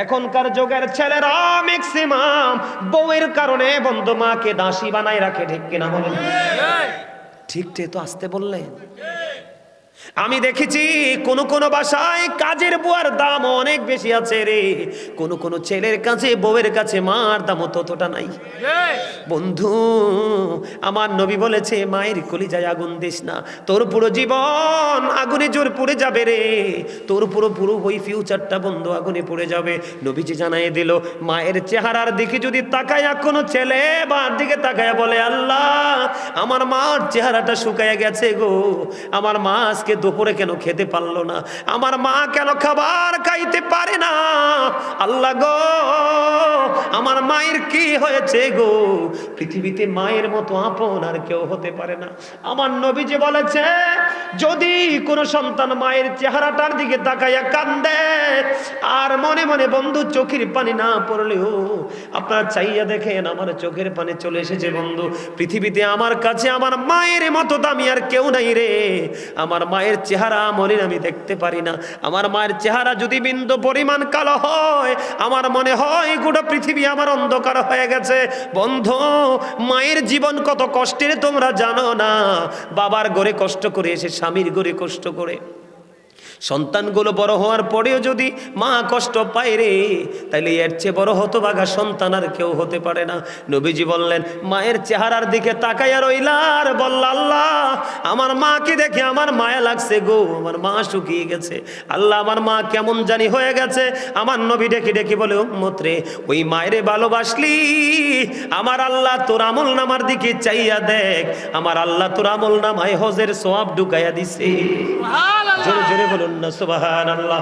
এখনকার যুগের ছেলেরা ম্যাক্সিমাম বউয়ের কারণে বন্ধু মাকে দাসী বানাই রাখে, ঠিক কিনা বলেন? ঠিক তো আসতে বললেন। আমি দেখেছি কোন কোন বাসায় কাজের বুয়ার দাম অনেক বেশি আছে রে, কোন কোন ছেলের কাছে বউয়ের কাছে মার দাম ততটা নাই। বন্ধু আমার নবী বলেছে মায়ের কলিজায় আগুন দিস না, তোর পুরো জীবন আগুনে জোর পুড়ে যাবে রে, তোর পুরো ওই ফিউচারটা বন্ধু আগুনে পুড়ে যাবে। নবীজি জানাই দিল মায়ের চেহারার দিকে যদি তাকায়া কোনো ছেলে মার দিকে তাকায়া বলে আল্লাহ আমার মার চেহারাটা শুকায়া গেছে গো, আমার মা আজকে দুপুরে কেন খেতে পারলো না, আমার মা কেন খাবার খাইতে পারে না, আল্লাহ গো আমার মায়ের কি হয়েছে গো, পৃথিবীতে মায়ের মতো আপন আর কেউ হতে পারে না। আমার নবী যে বলেছে যদি কোনো সন্তান মায়ের চেহারাটার দিকে তাকাইয়া কান্দে আর মনে মনে বন্ধু চোখের পানি না পড়লেও আপনারা চাইয়া দেখেন আমার চোখের পানি চলে এসেছে বন্ধু, পৃথিবীতে আমার কাছে আমার মায়ের মতো দামি আর কেউ নাই রে, আমার মায়ের চেহারা মনে আমি দেখতে পারি না, আমার মায়ের চেহারা যদি বিন্দু পরিমাণ কালো হয় আমার মনে হয় গোটা পৃথিবী আমার অন্ধকার হয়ে গেছে। বন্ধু মায়ের জীবন কত কষ্টের তোমরা জানো না, বাবার ঘরে কষ্ট করে এসে স্বামীর ঘরে কষ্ট করে সন্তানগুলো বড় হওয়ার পরেও যদি মা কষ্ট পায় রে, তাইলে এর চেয়ে বড় হতভাগা সন্তান আর কেউ হতে পারে না। নবীজি বললেন মায়ের চেহারার দিকে তাকাইয়া রইলার বলল আল্লাহ আমার মাকে দেখে আমার মায়া লাগছে গো, আমার মা শুকিয়ে গেছে, আল্লাহ আমার মা কেমন জানি হয়ে গেছে। আমার নবী ডেকে ডেকে বলে উম্মত রে ওই মায়েরে ভালোবাসলি আমার আল্লাহ তোর আমল নামার দিকে চাইয়া দেখ, আমার আল্লাহ তোর আমল নামায় হজের সওয়াব ঢুকাইয়া দিছে। জোরে জোরে বলুন না সুবহানাল্লাহ,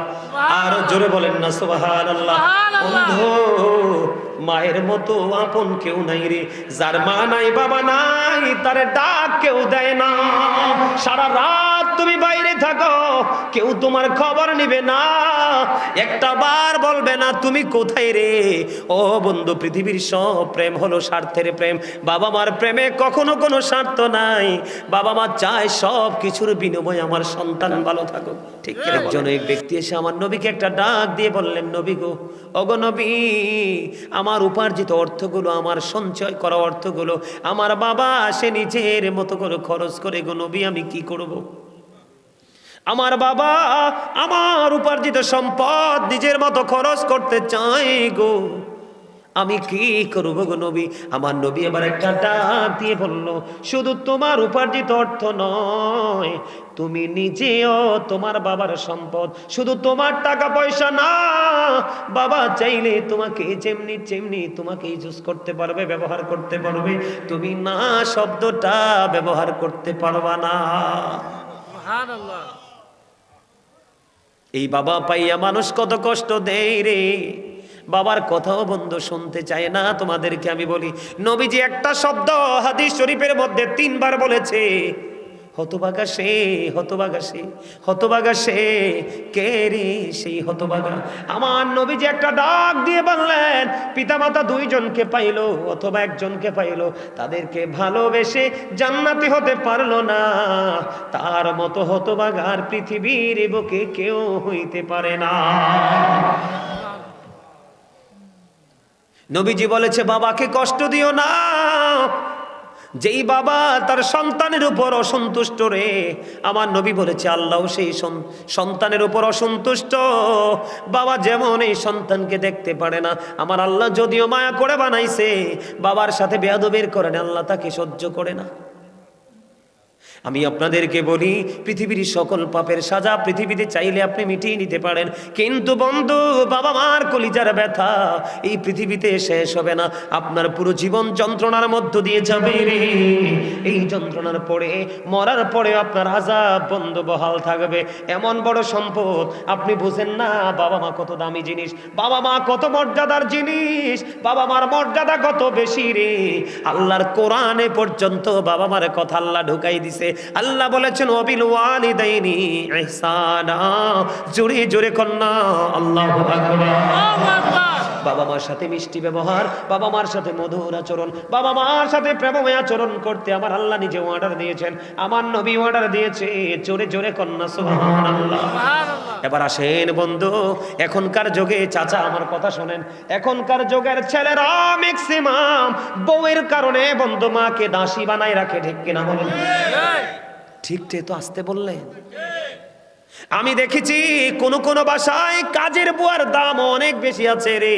আরো জোরে বলেন না সুবহানাল্লাহ। বন্ধু মায়ের মতো আপন কেউ নাই রে, যার মা নাই বাবা নাই তারে ডাক কেউ দেয় না, সারা রাত তুমি বাইরে থাকো কেউ তোমার খবর নিবে না, একটা বার বলবে না তুমি কোথায় রে। ও বন্ধু পৃথিবীর সব প্রেম হলো স্বার্থের প্রেম, বাবা মার প্রেমে কখনো কোনো স্বার্থ নাই, বাবা মা চায় সব কিছুর বিনিময়ে আমার সন্তান ভালো থাকুক, ঠিক কিনা? একজন এক ব্যক্তি এসে আমার নবীকে একটা ডাক দিয়ে বললেন নবী গো, ওগো নবী আমার উপার্জিত অর্থগুলো আমার সঞ্চয় করা অর্থগুলো আমার বাবা সে নিজের মতো করে খরচ করে গো নবী আমি কি করব? আমার বাবা আমার উপার্জিত সম্পদ নিজের মতো খরচ করতে চাই গো, আমি কি করব গো নবী? আমার নবী আবার একটা ডাক দিয়ে বলল শুধু তোমার উপার্জিত অর্থ নয়, তুমি নিজেও তোমার বাবার সম্পদ, শুধু তোমার টাকা পয়সা না, বাবা চাইলে তোমাকে যেমনি যেমনি তোমাকে ইউজ করতে পারবে, ব্যবহার করতে পারবে, তুমি না শব্দটা ব্যবহার করতে পারবা না। সুবহানাল্লাহ। এই বাবা পাইয়া মানুষ কত কষ্ট দেয় রে, বাবার কথাও বন্ধু শুনতে চায় না। তোমাদেরকে আমি বলি নবীজি একটা শব্দ হাদিস শরীফের মধ্যে 3 বার বলেছে, হতভাগা সে, হতভাগা সে, হতভাগা সে, কে রে সেই হতভাগা? আমার নবীজি একটা ডাক দিয়ে বললেন পিতামাতা 2 জনকে পাইলো অথবা 1 জনকে পাইলো, তাদেরকে ভালোবেসে জান্নাতি হতে পারলো না, তার মতো হতভাগা আর পৃথিবীর বুকে কেউ হইতে পারে না। নবীজি বলেছে বাবাকে কষ্ট দিও না, যেই বাবা তার সন্তানের উপর অসন্তুষ্ট রে, আমার নবী বলেছে আল্লাহ সেই সন্তানের উপর অসন্তুষ্ট। বাবা যেমন এই সন্তানকে দেখতে পারে না, আমার আল্লাহ যদিও মায়া করে বানাইছে, বাবার সাথে বেয়াদবির করে না, আল্লাহ তাকে সহ্য করে না। আমি আপনাদেরকে বলি পৃথিবীর সকল পাপের সাজা পৃথিবীতে চাইলে আপনি মিটিয়ে নিতে পারেন, কিন্তু বন্ধু বাবা মার কলিজার ব্যথা এই পৃথিবীতে শেষ হবে না, আপনার পুরো জীবন যন্ত্রণার মধ্য দিয়ে যাবে রে। এই যন্ত্রণার পরে মরার পরে আপনার আযাব বন্ধ বহাল থাকবে। এমন বড় সম্পদ আপনি বুঝেন না, বাবা মা কত দামি জিনিস, বাবা মা কত মর্যাদার জিনিস, বাবা মার মর্যাদা কত বেশি রে। আল্লাহর কোরআনে পর্যন্ত বাবা মার কথা আল্লাহ ঢুকাই দিছে। আল্লাহ বলেছেন ওয়াবিল ওয়ালিদাইনি ইহসানা, জোরে জোরে কন্না আল্লাহু আকবার। বাবা মার সাথে মিষ্টি ব্যবহার, বাবা মার সাথে মধুর আচরণ, বাবা মার সাথে প্রেমময় আচরণ করতে আমার আল্লাহ নিজে অর্ডার দিয়েছেন, আমার নবী অর্ডার দিয়েছে। জোরে জোরে কন্যা সুবহানাল্লাহ। এবার আসেন বন্ধু, এখনকার যুগে, চাচা আমার কথা শোনেন, এখনকার যুগের ছেলেরা ম্যাক্সিমাম বউয়ের কারণে বন্ধু মাকে দাসী বানায় রাখে, ঠিক কিনা বলেন? ঠিক তো আসতে বললেন। আমি দেখেছি কোন কোন বাসায় কাজের বুয়ার দাম অনেক বেশি আছে রে,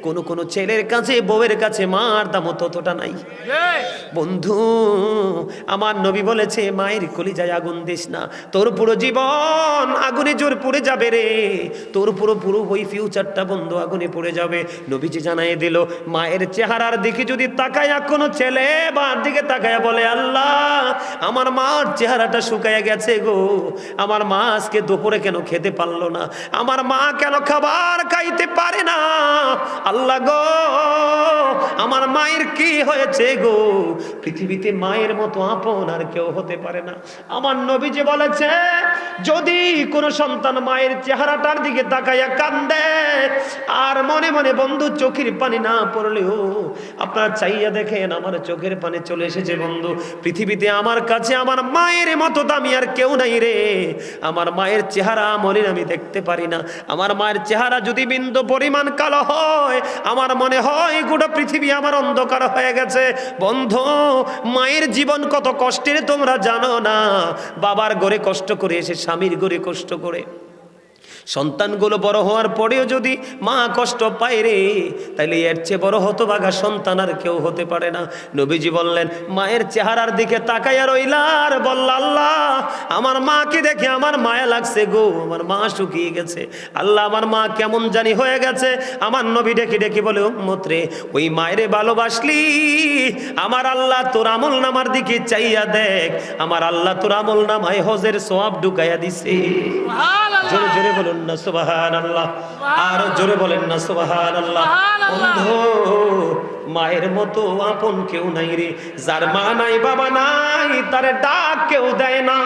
কোন কোন ছেলের কাছে বউয়ের কাছে মার দাম ততটা নাই। বন্ধু আমার নবী বলেছে, মায়ের কলিজায় আগুন দিস না, তোর পুরো জীবন আগুনে জোর পুড়ে যাবে রে, তোর পুরো পুরো ওই ফিউচারটা বন্ধু আগুনে পড়ে যাবে। নবীজি জানাই দিল, মায়ের চেহারার দিকে যদি তাকায়া কোনো ছেলে মার দিকে তাকায়া বলে, আল্লাহ আমার মার চেহারাটা শুকায়া গেছে গো, আমার মা আজকে দুপুরে কেন খেতে পারলো না, আমার মা কেন খাবার খাইতে পারে না, আল্লাহ গো আমার মায়ের কি হয়েছে গো, পৃথিবীতে মায়ের মতো আপন আর কেউ হতে পারে না। আমার নবী যে বলেছে, যদি কোনো সন্তান মায়ের চেহারাটার দিকে তাকাইয়া কান্দে আর মনে মনে বন্ধু চোখের পানি না পড়লেও আপনারা চাইয়া দেখেন, আমার চোখের পানি চলে এসেছে বন্ধু, পৃথিবীতে আমার কাছে আমার মায়ের মতো দামি আর কেউ নাই রে, আমার মায়ের চেহারা মনে আমি দেখতে পারি না, আমার মায়ের চেহারা যদি বিন্দু পরিমাণ কালো হয় আমার মনে হয় গোটা পৃথিবী আমার অন্ধকার হয়ে গেছে। বন্ধু মায়ের জীবন কত কষ্টের তোমরা জানো না, বাবার ঘরে কষ্ট করে এসে স্বামীর ঘরে কষ্ট করে সন্তানগুলো বড় হওয়ার পরেও যদি মা কষ্ট পায় রে, তাইলে এর চেয়ে বড় হতভাগা সন্তান আর কেউ হতে পারে না। নবীজি বললেন, মায়ের চেহারার দিকে তাকাইয়া রইলা আর বলল, আল্লাহ আমার মাকে দেখে আমার মায়া লাগছে গো, আমার মা শুকিয়ে গেছে, আল্লাহ আমার মা কেমন জানি হয়ে গেছে। আমার নবী ডেকে ডেকে বলে, উম্মত রে ওই মায়েরে ভালোবাসলি, আমার আল্লাহ তোর আমল নামার দিকে চাইয়া দেখ, আমার আল্লাহ তোর আমল নামায় হজের সওয়াব ঢুকাইয়া দিছে। জোরে জোরে বলুন না সুবহানাল্লাহ, আর জোরে বলেন না সুবহানাল্লাহ। বন্ধু মায়ের মতো আপন কেউ নাই রে, যার মা নাই বাবা নাই তারে ডাক কেউ দেয় না,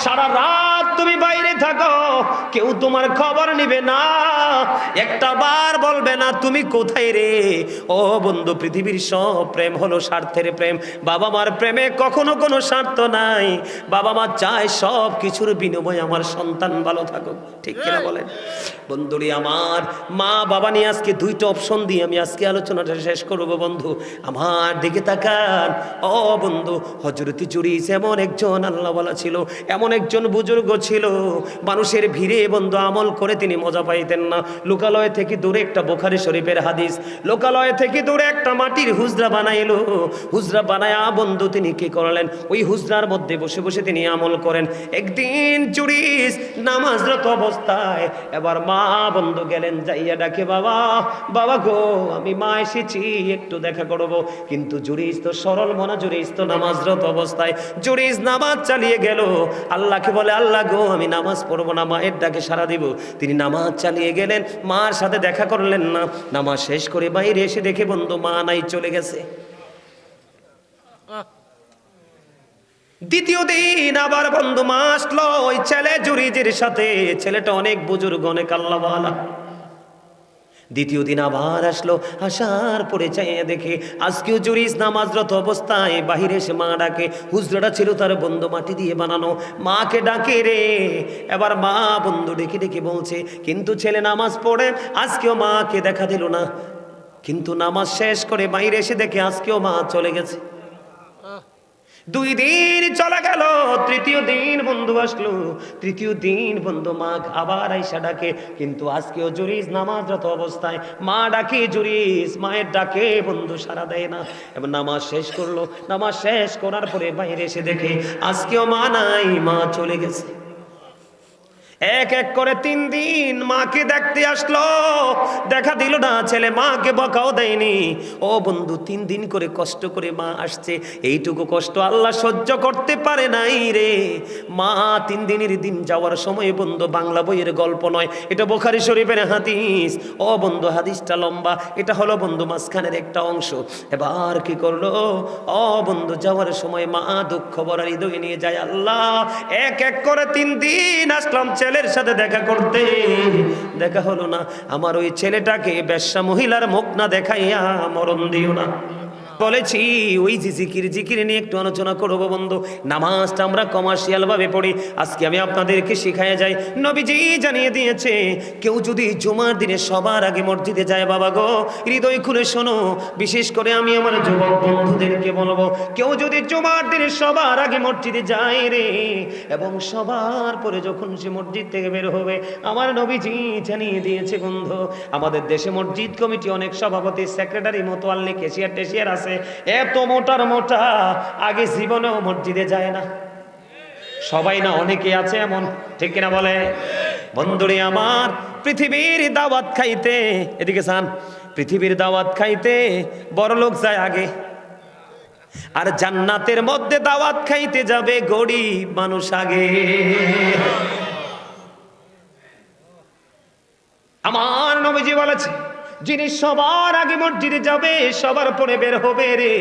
সারা রাত তুমি বাইরে থাকো কেউ তোমার খবর নিবে না, একটা বার বলবে না তুমি কোথায় রে। ও বন্ধু পৃথিবীর সব প্রেম হলো স্বার্থের প্রেম, বাবা মার প্রেমে কখনো কোনো স্বার্থ নাই, বাবা মা চায় সব কিছুর বিনিময়ে আমার সন্তান ভালো থাকুক, ঠিক কিনা বলেন? বন্ধুরি আমার মা বাবা নিয়ে আজকে দুইটা অপশন দিয়ে আমি আজকে আলোচনাটা শেষ করব। বন্ধু আমার দিকে তাকান, ও বন্ধু হযরত জুরিস এমন একজন আল্লাহওয়ালা ছিল, এমন একজন বুজুর্গ ছিল, মানুষের ভিড়ে বন্ধু আমল করে তিনি মজা পাইতেন না। লোকালয় থেকে দূরে একটা বুখারী শরীফের হাদিস, লোকালয় থেকে দূরে একটা মাটির হুজরা বানাইলো, হুজরা বানায়া বন্ধু তিনি কি করলেন, ওই হুজরার মধ্যে বসে বসে তিনি আমল করেন। একদিন জুরিস নামাজরত অবস্থায়, এবার মা বন্ধু গেলেন, যাইয়া ডাকে, বাবা বাবা গো আমি মা এসেছি একটু দেখা করব। কিন্তু জুরিস তো সরল মনা, জুরিস তো নামাজরত অবস্থায়, জুরিস নামাজ চালিয়ে গেল, আল্লাহকে বলে, আল্লাহ গো আমি নামাজ পড়বো না, মায়ের ডাকে সাড়া দিব। তিনি নামাজ চালিয়ে গেলেন, মার সাথে দেখা করলেন না, নামাজ শেষ করে বাইরে এসে দেখে বন্ধু মা নাই, চলে গেছে। দ্বিতীয় দিন আবার বন্ধু মা আসলো ওই ছেলে জুরিজের সাথে, ছেলেটা অনেক বুজুর্গ, অনেক আল্লাহওয়ালা। দ্বিতীয় দিন আবার আসলো, আসার পরে চাইয়ে দেখে আজকেও জুরিস নামাজরত অবস্থায়, বাহিরে এসে মা ডাকে, হুজরাটা ছিল তার বন্ধু মাটি দিয়ে বানানো, মাকে ডাকে রে। এবার মা বন্ধু ডেকে ডেকে বলছে, কিন্তু ছেলে নামাজ পড়ে আজকেও মাকে দেখা দিল না, কিন্তু নামাজ শেষ করে বাইরে এসে দেখে আজকেও মা চলে গেছে। 2 দিন চলে গেল, তৃতীয় দিন বন্ধু আসলো, তৃতীয় দিন বন্ধু মা আবার আইসা ডাকে, কিন্তু আজকেও জুরিস নামাজরত অবস্থায়, মা ডাকে জুরিস, মায়ের ডাকে বন্ধু সাড়া দেয় না। এবার নামাজ শেষ করলো, নামাজ শেষ করার পরে বাইরে এসে দেখে আজকেও মা নাই, মা চলে গেছে। এক এক করে 3 দিন মাকে দেখতে আসলো, দেখা দিল না, ছেলে মাকে বকাও দেয়নি। ও বন্ধু 3 দিন করে কষ্ট করে মা আসছে, এইটুকু কষ্ট আল্লাহ সহ্য করতে পারে নাই রে। মা 3 দিনের দিন যাওয়ার সময় বন্ধু বাংলা বইয়ের গল্প নয়, এটা বুখারী শরীফের হাদিস। ও বন্ধু হাদিসটা লম্বা, এটা হলো বন্ধু মাঝখানের একটা অংশ। এবার কি করলো, ও বন্ধু যাওয়ার সময় মা দুঃখ ভরা হৃদয় নিয়ে যায়, আল্লাহ এক এক করে 3 দিন আসলাম, ছেলের সাথে দেখা করতে, দেখা হলো না। আমার ওই ছেলেটাকে বেশ্যা মহিলার মুখ না দেখাইয়া মরণ দিও না। বলেছি ওই যে জিকির নিয়ে একটু আলোচনা করবো বন্ধু। নামাজটা আমরা কমার্শিয়াল ভাবে পড়ি, আজকে আমি আপনাদেরকে শিখাইয়া যাই। নবীজি জানিয়ে দিয়েছে, কেউ যদি জুমার দিনে সবার আগে মসজিদে যায়, বাবা গো হৃদয় খুলে শোনো, বিশেষ করে আমি আমার যুবক বন্ধুদেরকে বলবো, কেউ যদি জুমার দিনে সবার আগে মসজিদে যায় রে, এবং সবার পরে যখন সে মসজিদ থেকে বের হবে, আমার নবীজি জানিয়ে দিয়েছে বন্ধু, আমাদের দেশে মসজিদ কমিটি অনেক সভাপতি, সেক্রেটারি, মোতোয়াল্লি, ক্যাশিয়ার টেশিয়ার আছে, এত মোটার মোটা আগে জীবনেও মসজিদে যায় না। সবাই না, অনেকে আছে এমন, ঠিক কিনা বলে? বন্ধুরে আমার, পৃথিবীর দাওয়াত খাইতে, এদিকে চান, পৃথিবীর দাওয়াত খাইতে বড় লোক যায় আগে, আর জান্নাতের মধ্যে দাওয়াত খাইতে যাবে গরিব মানুষ আগে। আমার নবীজি বলেছে, যিনি সবার আগে মসজিদে যাবে, সবার পরে বের হবে রে,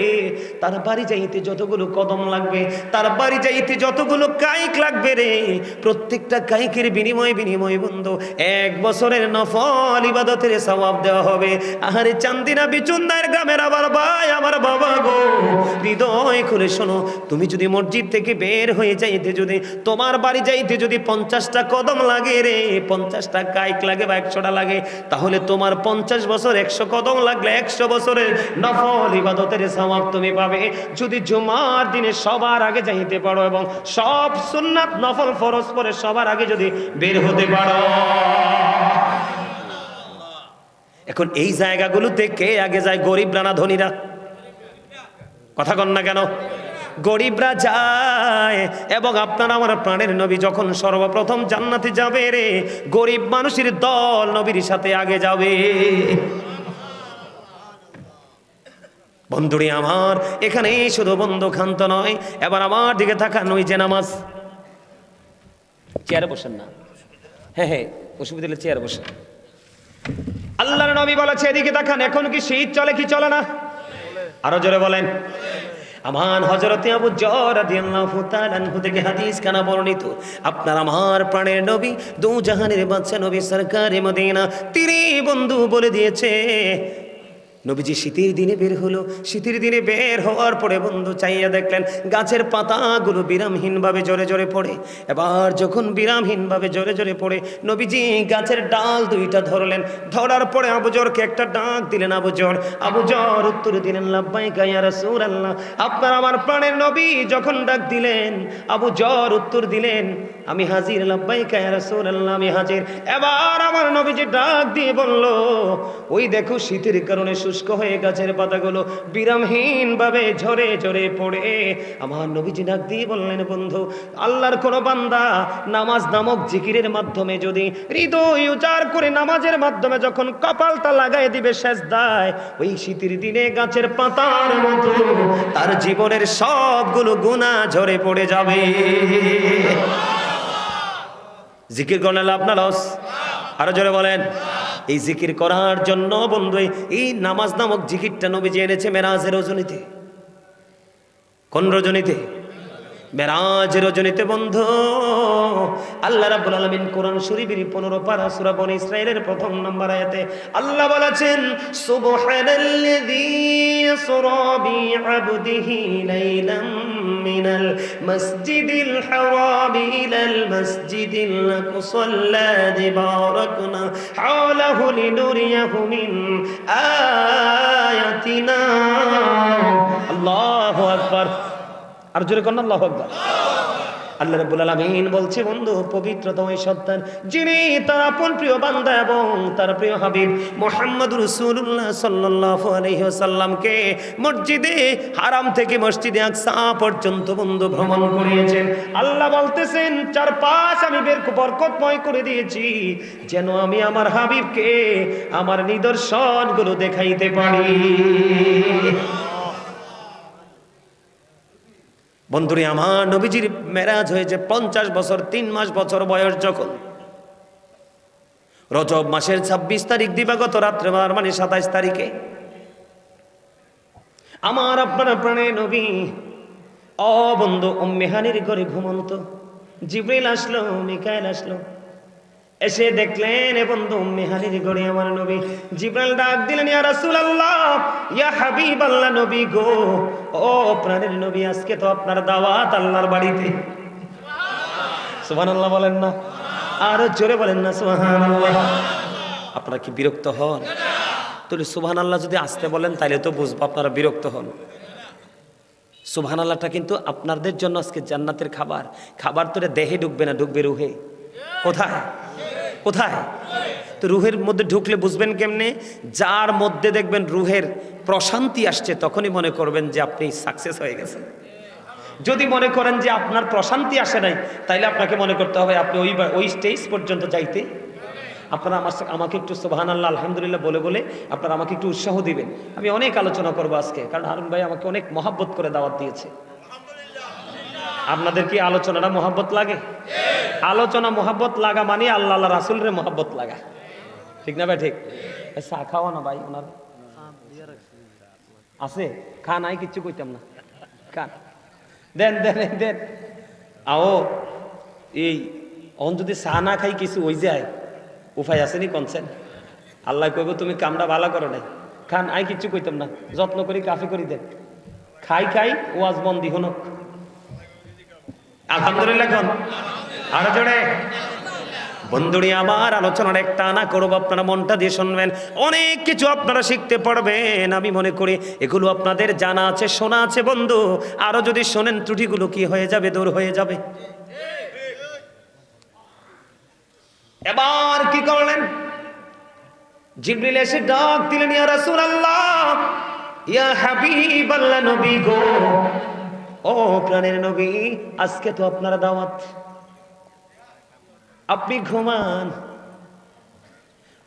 তার বাড়ি যাইতে যতগুলো কদম লাগবে, তার বাড়ি যাইতে যতগুলো কাইক লাগবে রে, প্রত্যেকটা কাইকের বিনিময় বন্ধু 1 বছরের নফল ইবাদতের সওয়াব দেওয়া হবে। আহারে চান্দিনা বিচুন্দার গ্রামের আবার ভাই, আমার বাবা গো, হৃদয় খুলে শোনো, তুমি যদি মসজিদ থেকে বের হয়ে যাইতে, যদি তোমার বাড়ি যাইতে যদি 50টা কদম লাগে রে, 50টা কাইক লাগে বা 100টা লাগে, তাহলে তোমার 50 বছর 100 কদম লাগলে 100 বছরের নফল ইবাদতের সওয়াব তুমি পাবে। যদি জুমার দিনে সবার আগে যাইতে পারো এবং সব সুন্নাত নফল ফরজ পরে সবার আগে যদি বের হতে পারো। এখন এই জায়গাগুলোতে কে আগে যায়? গরিবরা না ধনীরা? কথা কন না কেন? গরিবরা যায়। এবং আপনার আমার প্রাণের নবী যখন সর্বপ্রথম জান্নাতে যাবে রে, গরিব মানুষের দল নবীর সাথে আগে যাবে। বন্ধুরে আমার, এখানে শুধু বন্ধু ক্ষান্ত নয়, এবার আমার দিকে তাকান, ওই যে নামাজ। চেয়ারে বসেন না, হ্যাঁ অসুবিধা হলে চেয়ারে বসেন। আল্লাহর নবী বলেছে, এদিকে তাকান, এখন কি শীত চলে কি চলে না? আরো জোরে বলেন। আমার হযরতে আবু যর রাদিয়াল্লাহু তাআলা আনহু থেকে হাদিস কানা বর্ণিত, আপনার আমার প্রাণের নবী, দু জাহানের বাদশা নবী সরকারে মদিনা, তিনি বন্ধু বলে দিয়েছে, নবীজি শীতের দিনে বের হলো। শীতের দিনে বের হওয়ার পরে বন্ধু চাইয়া দেখলেন গাছের পাতাগুলো বিরামহীনভাবে জোরে জোরে পড়ে। এবার যখন বিরামহীনভাবে জোরে জোরে পড়ে, নবীজি গাছের ডাল 2টা ধরলেন। ধরার পরে আবু যরকে একটা ডাক দিলেন। আবু যর উত্তর দিলেন, লাব্বাইকা ইয়া রাসূলুল্লাহ। আপনার আমার প্রাণের নবী যখন ডাক দিলেন, আবু যর উত্তর দিলেন, আমি হাজির, লাব্বাইকা ইয়া রাসূলুল্লাহ, আমি হাজির। এবার আমার নবীজি ডাক দিয়ে বলল, ওই দেখো শীতের কারণে শুষ্ক হয়ে গাছের পাতাগুলো বিরামহীন ভাবে ঝরে ঝরে পড়ে। আমার নবীজি ডাক দিয়ে বললেন, বন্ধু, আল্লাহর কোন বান্দা নামাজ নামক জিকিরের মাধ্যমে যদি হৃদয় উজাড় করে নামাজের মাধ্যমে যখন কপালটা লাগাই দিবে সেজদায়, ওই শীতের দিনে গাছের পাতার মতো তার জীবনের সবগুলো গুনাহ ঝরে পড়ে যাবে। জিকির করলে লাভ না লস? আরো জোরে বলেন। এই জিকির করার জন্য বন্ধু এই নামাজ নামক জিকিরটা নবীজি এনেছে মেরাজের রজনীতে। কোন রজনীতে? মেরাজের রজনীতে বন্ধু। আল্লাহ রাব্বুল আলামিন কোরআন শরীফের 15 পারা সূরা বনী ইসরাঈলের 1 নম্বর আয়াতে আল্লাহ বলেছেন, সুবহানাল্লাযী ইয়াসরা বিআবদিহি লাইলাম মিনাল মাসজিদিল হারাম ইলাল মাসজিদিল আকসাল্লাযী বারাকনা হাওলাহু লিনুরিয়াহু মিন আয়াতিনা। আল্লাহু আকবার। আর জোরে কন্যা আল্লাহু আকবার। আল্লাহ রাব্বুল আলামিন বলছে, বন্ধু, পবিত্রতম ওই সত্তার যিনি তার আপন প্রিয় বান্দা এবং তার প্রিয় হাবিব মুহাম্মদুর রাসূলুল্লাহ সাল্লাল্লাহু আলাইহি ওয়াসাল্লামকে মসজিদে হারাম থেকে মসজিদে আকসা পর্যন্ত বন্ধু ভ্রমণ করিয়েছেন। আল্লাহ বলতেছেন, চারপাশ আমি বরকতময় করে দিয়েছি যেন আমি আমার হাবিবকে আমার নিদর্শনগুলো দেখাইতে পারি। বন্ধুরে আমার, নবীজির মেরাজ হয়েছে 50 বছর 3 মাস বছর বয়স যখন, রজব মাসের 26 তারিখ দিবাগত রাত্রে, মানে 27 তারিখে আমার আপনার প্রাণের নবী বন্ধু উম্মে হানির ঘরে ঘুমন্ত। জিবরিল আসলো, মিকাইল আসলো, এসে দেখলেন এ বন্ধু উম্মে হানির ঘরে আমার নবী। জিবরাইল ডাক দিলেন, ইয়া রাসূলুল্লাহ, ইয়া হাবিবাল্লাহ, নবী গো, ও প্রাণের নবী, আজকে তো আপনার দাওয়াত আল্লাহর বাড়িতে। সুবহানাল্লাহ বলেন না? আরো জোরে বলেন না সুবহানাল্লাহ। আপনারা কি বিরক্ত হন? তাহলে সুবহানাল্লাহ যদি আসতে বলেন তাহলে তো বুঝবো আপনারা বিরক্ত হন। সুবহানাল্লাহটা কিন্তু আপনাদের জন্য আজকে জান্নাতের খাবার। খাবার তো দেহে ঢুকবে না, ঢুকবে রুহে। কোথায়? কোথায়? তো রুহের মধ্যে ঢুকলে বুঝবেন কেমনে? যার মধ্যে দেখবেন রুহের প্রশান্তি আসছে, তখনই মনে করবেন যে আপনি সাকসেস হয়ে গেছেন। যদি মনে করেন যে আপনার প্রশান্তি আসে নাই, তাইলে আপনাকে মনে করতে হবে আপনি ওই স্টেজ পর্যন্ত যাইতে। আপনারা আমাকে একটু সুবহানাল্লাহ আলহামদুলিল্লাহ বলে বলে আপনারা আমাকে একটু উৎসাহ দিবেন। আমি অনেক আলোচনা করবো আজকে, কারণ হারুন ভাই আমাকে অনেক মহাব্বত করে দাওয়াত দিয়েছে। আপনাদের কি আলোচনাটা মহাব্বত লাগে? আলোচনা মহাব্বত লাগা মানে আল্লাহ আল্লাহ রাসূলের মহাব্বত লাগা, ঠিক না ভাই? ঠিক। চা খাওয়া না ভাই, ওনার আছে খা নাই, কিচ্ছু কইতাম না, খান, দেন দেন দেন। আও এই অন যদি চা না খাই কিছু হয়ে যায়, উপায় আসেনি কনছেন? আল্লাহ কইব তুমি কামটা ভালো করো নাই, খান, আই কিচ্ছু কইতাম না, যত্ন করি কাফি করি দেন, খাই খাই ওয়াজ বন্দি হনক। আলহামদুলিল্লাহ কোন আরো জোরে। বন্ধুরি আমার আলোচনার একটা আনা করব, আপনারা মনটা দিয়ে শুনবেন, অনেক কিছু আপনারা শিখতে পারবেন। আমি মনে করি এগুলো আপনাদের জানা আছে, শোনা আছে বন্ধু। আরো যদি শোনেন ত্রুটিগুলো কি হয়ে যাবে, দূর হয়ে যাবে। এবার কি করলেন? জিবরিল এসে ডাক দিলেন, ইয়া রাসূলুল্লাহ, ইয়া হাবিবাল্লাহ, নবী গো, ও প্রাণের নবী, আজকে তো আপনার দাওয়াত, আপনি ঘুমান।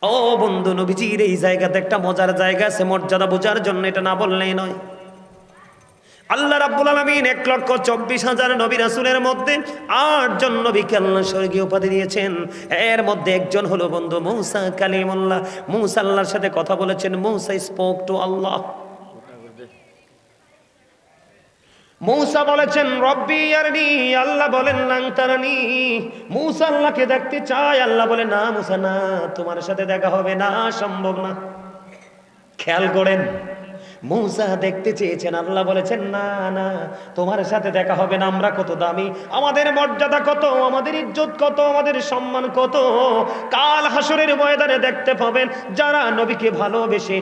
ও বন্ধু, নবীজির এই জায়গাতে একটা মজার জায়গা আছে, মর্যাদা বোঝার জন্য এটা না বললেই নয়। আল্লাহ রাব্বুল আলামিন 1,24,000 নবী রাসূলের মধ্যে 8 জন নবীকে আল্লাহ স্বর্গীয় উপাধি দিয়েছেন। এর মধ্যে একজন হলো বন্ধু মুসা কালিমুল্লাহ। মুসা আল্লাহর সাথে কথা বলেছেন। মুসা স্পোক টু আল্লাহ। মুসা বলেছেন রব্বি আরনি, আল্লাহ বলেন লান তারানি। মুসা আল্লাহকে দেখতে চায়, আল্লাহ বলে না মুসা না, তোমার সাথে দেখা হবে না, সম্ভব না। খেয়াল করেন, মুসা দেখতে চেয়েছেন, আল্লাহ বলেছেন না না, তোমার সাথে দেখা হবে না। আমরা কত দামি, আমাদের মর্যাদা কত, আমাদের ইজ্জত কত, আমাদের সম্মান কত। কাল হাসরের ময়দানে দেখতে পাবেন যারা নবীকে ভালোবেসে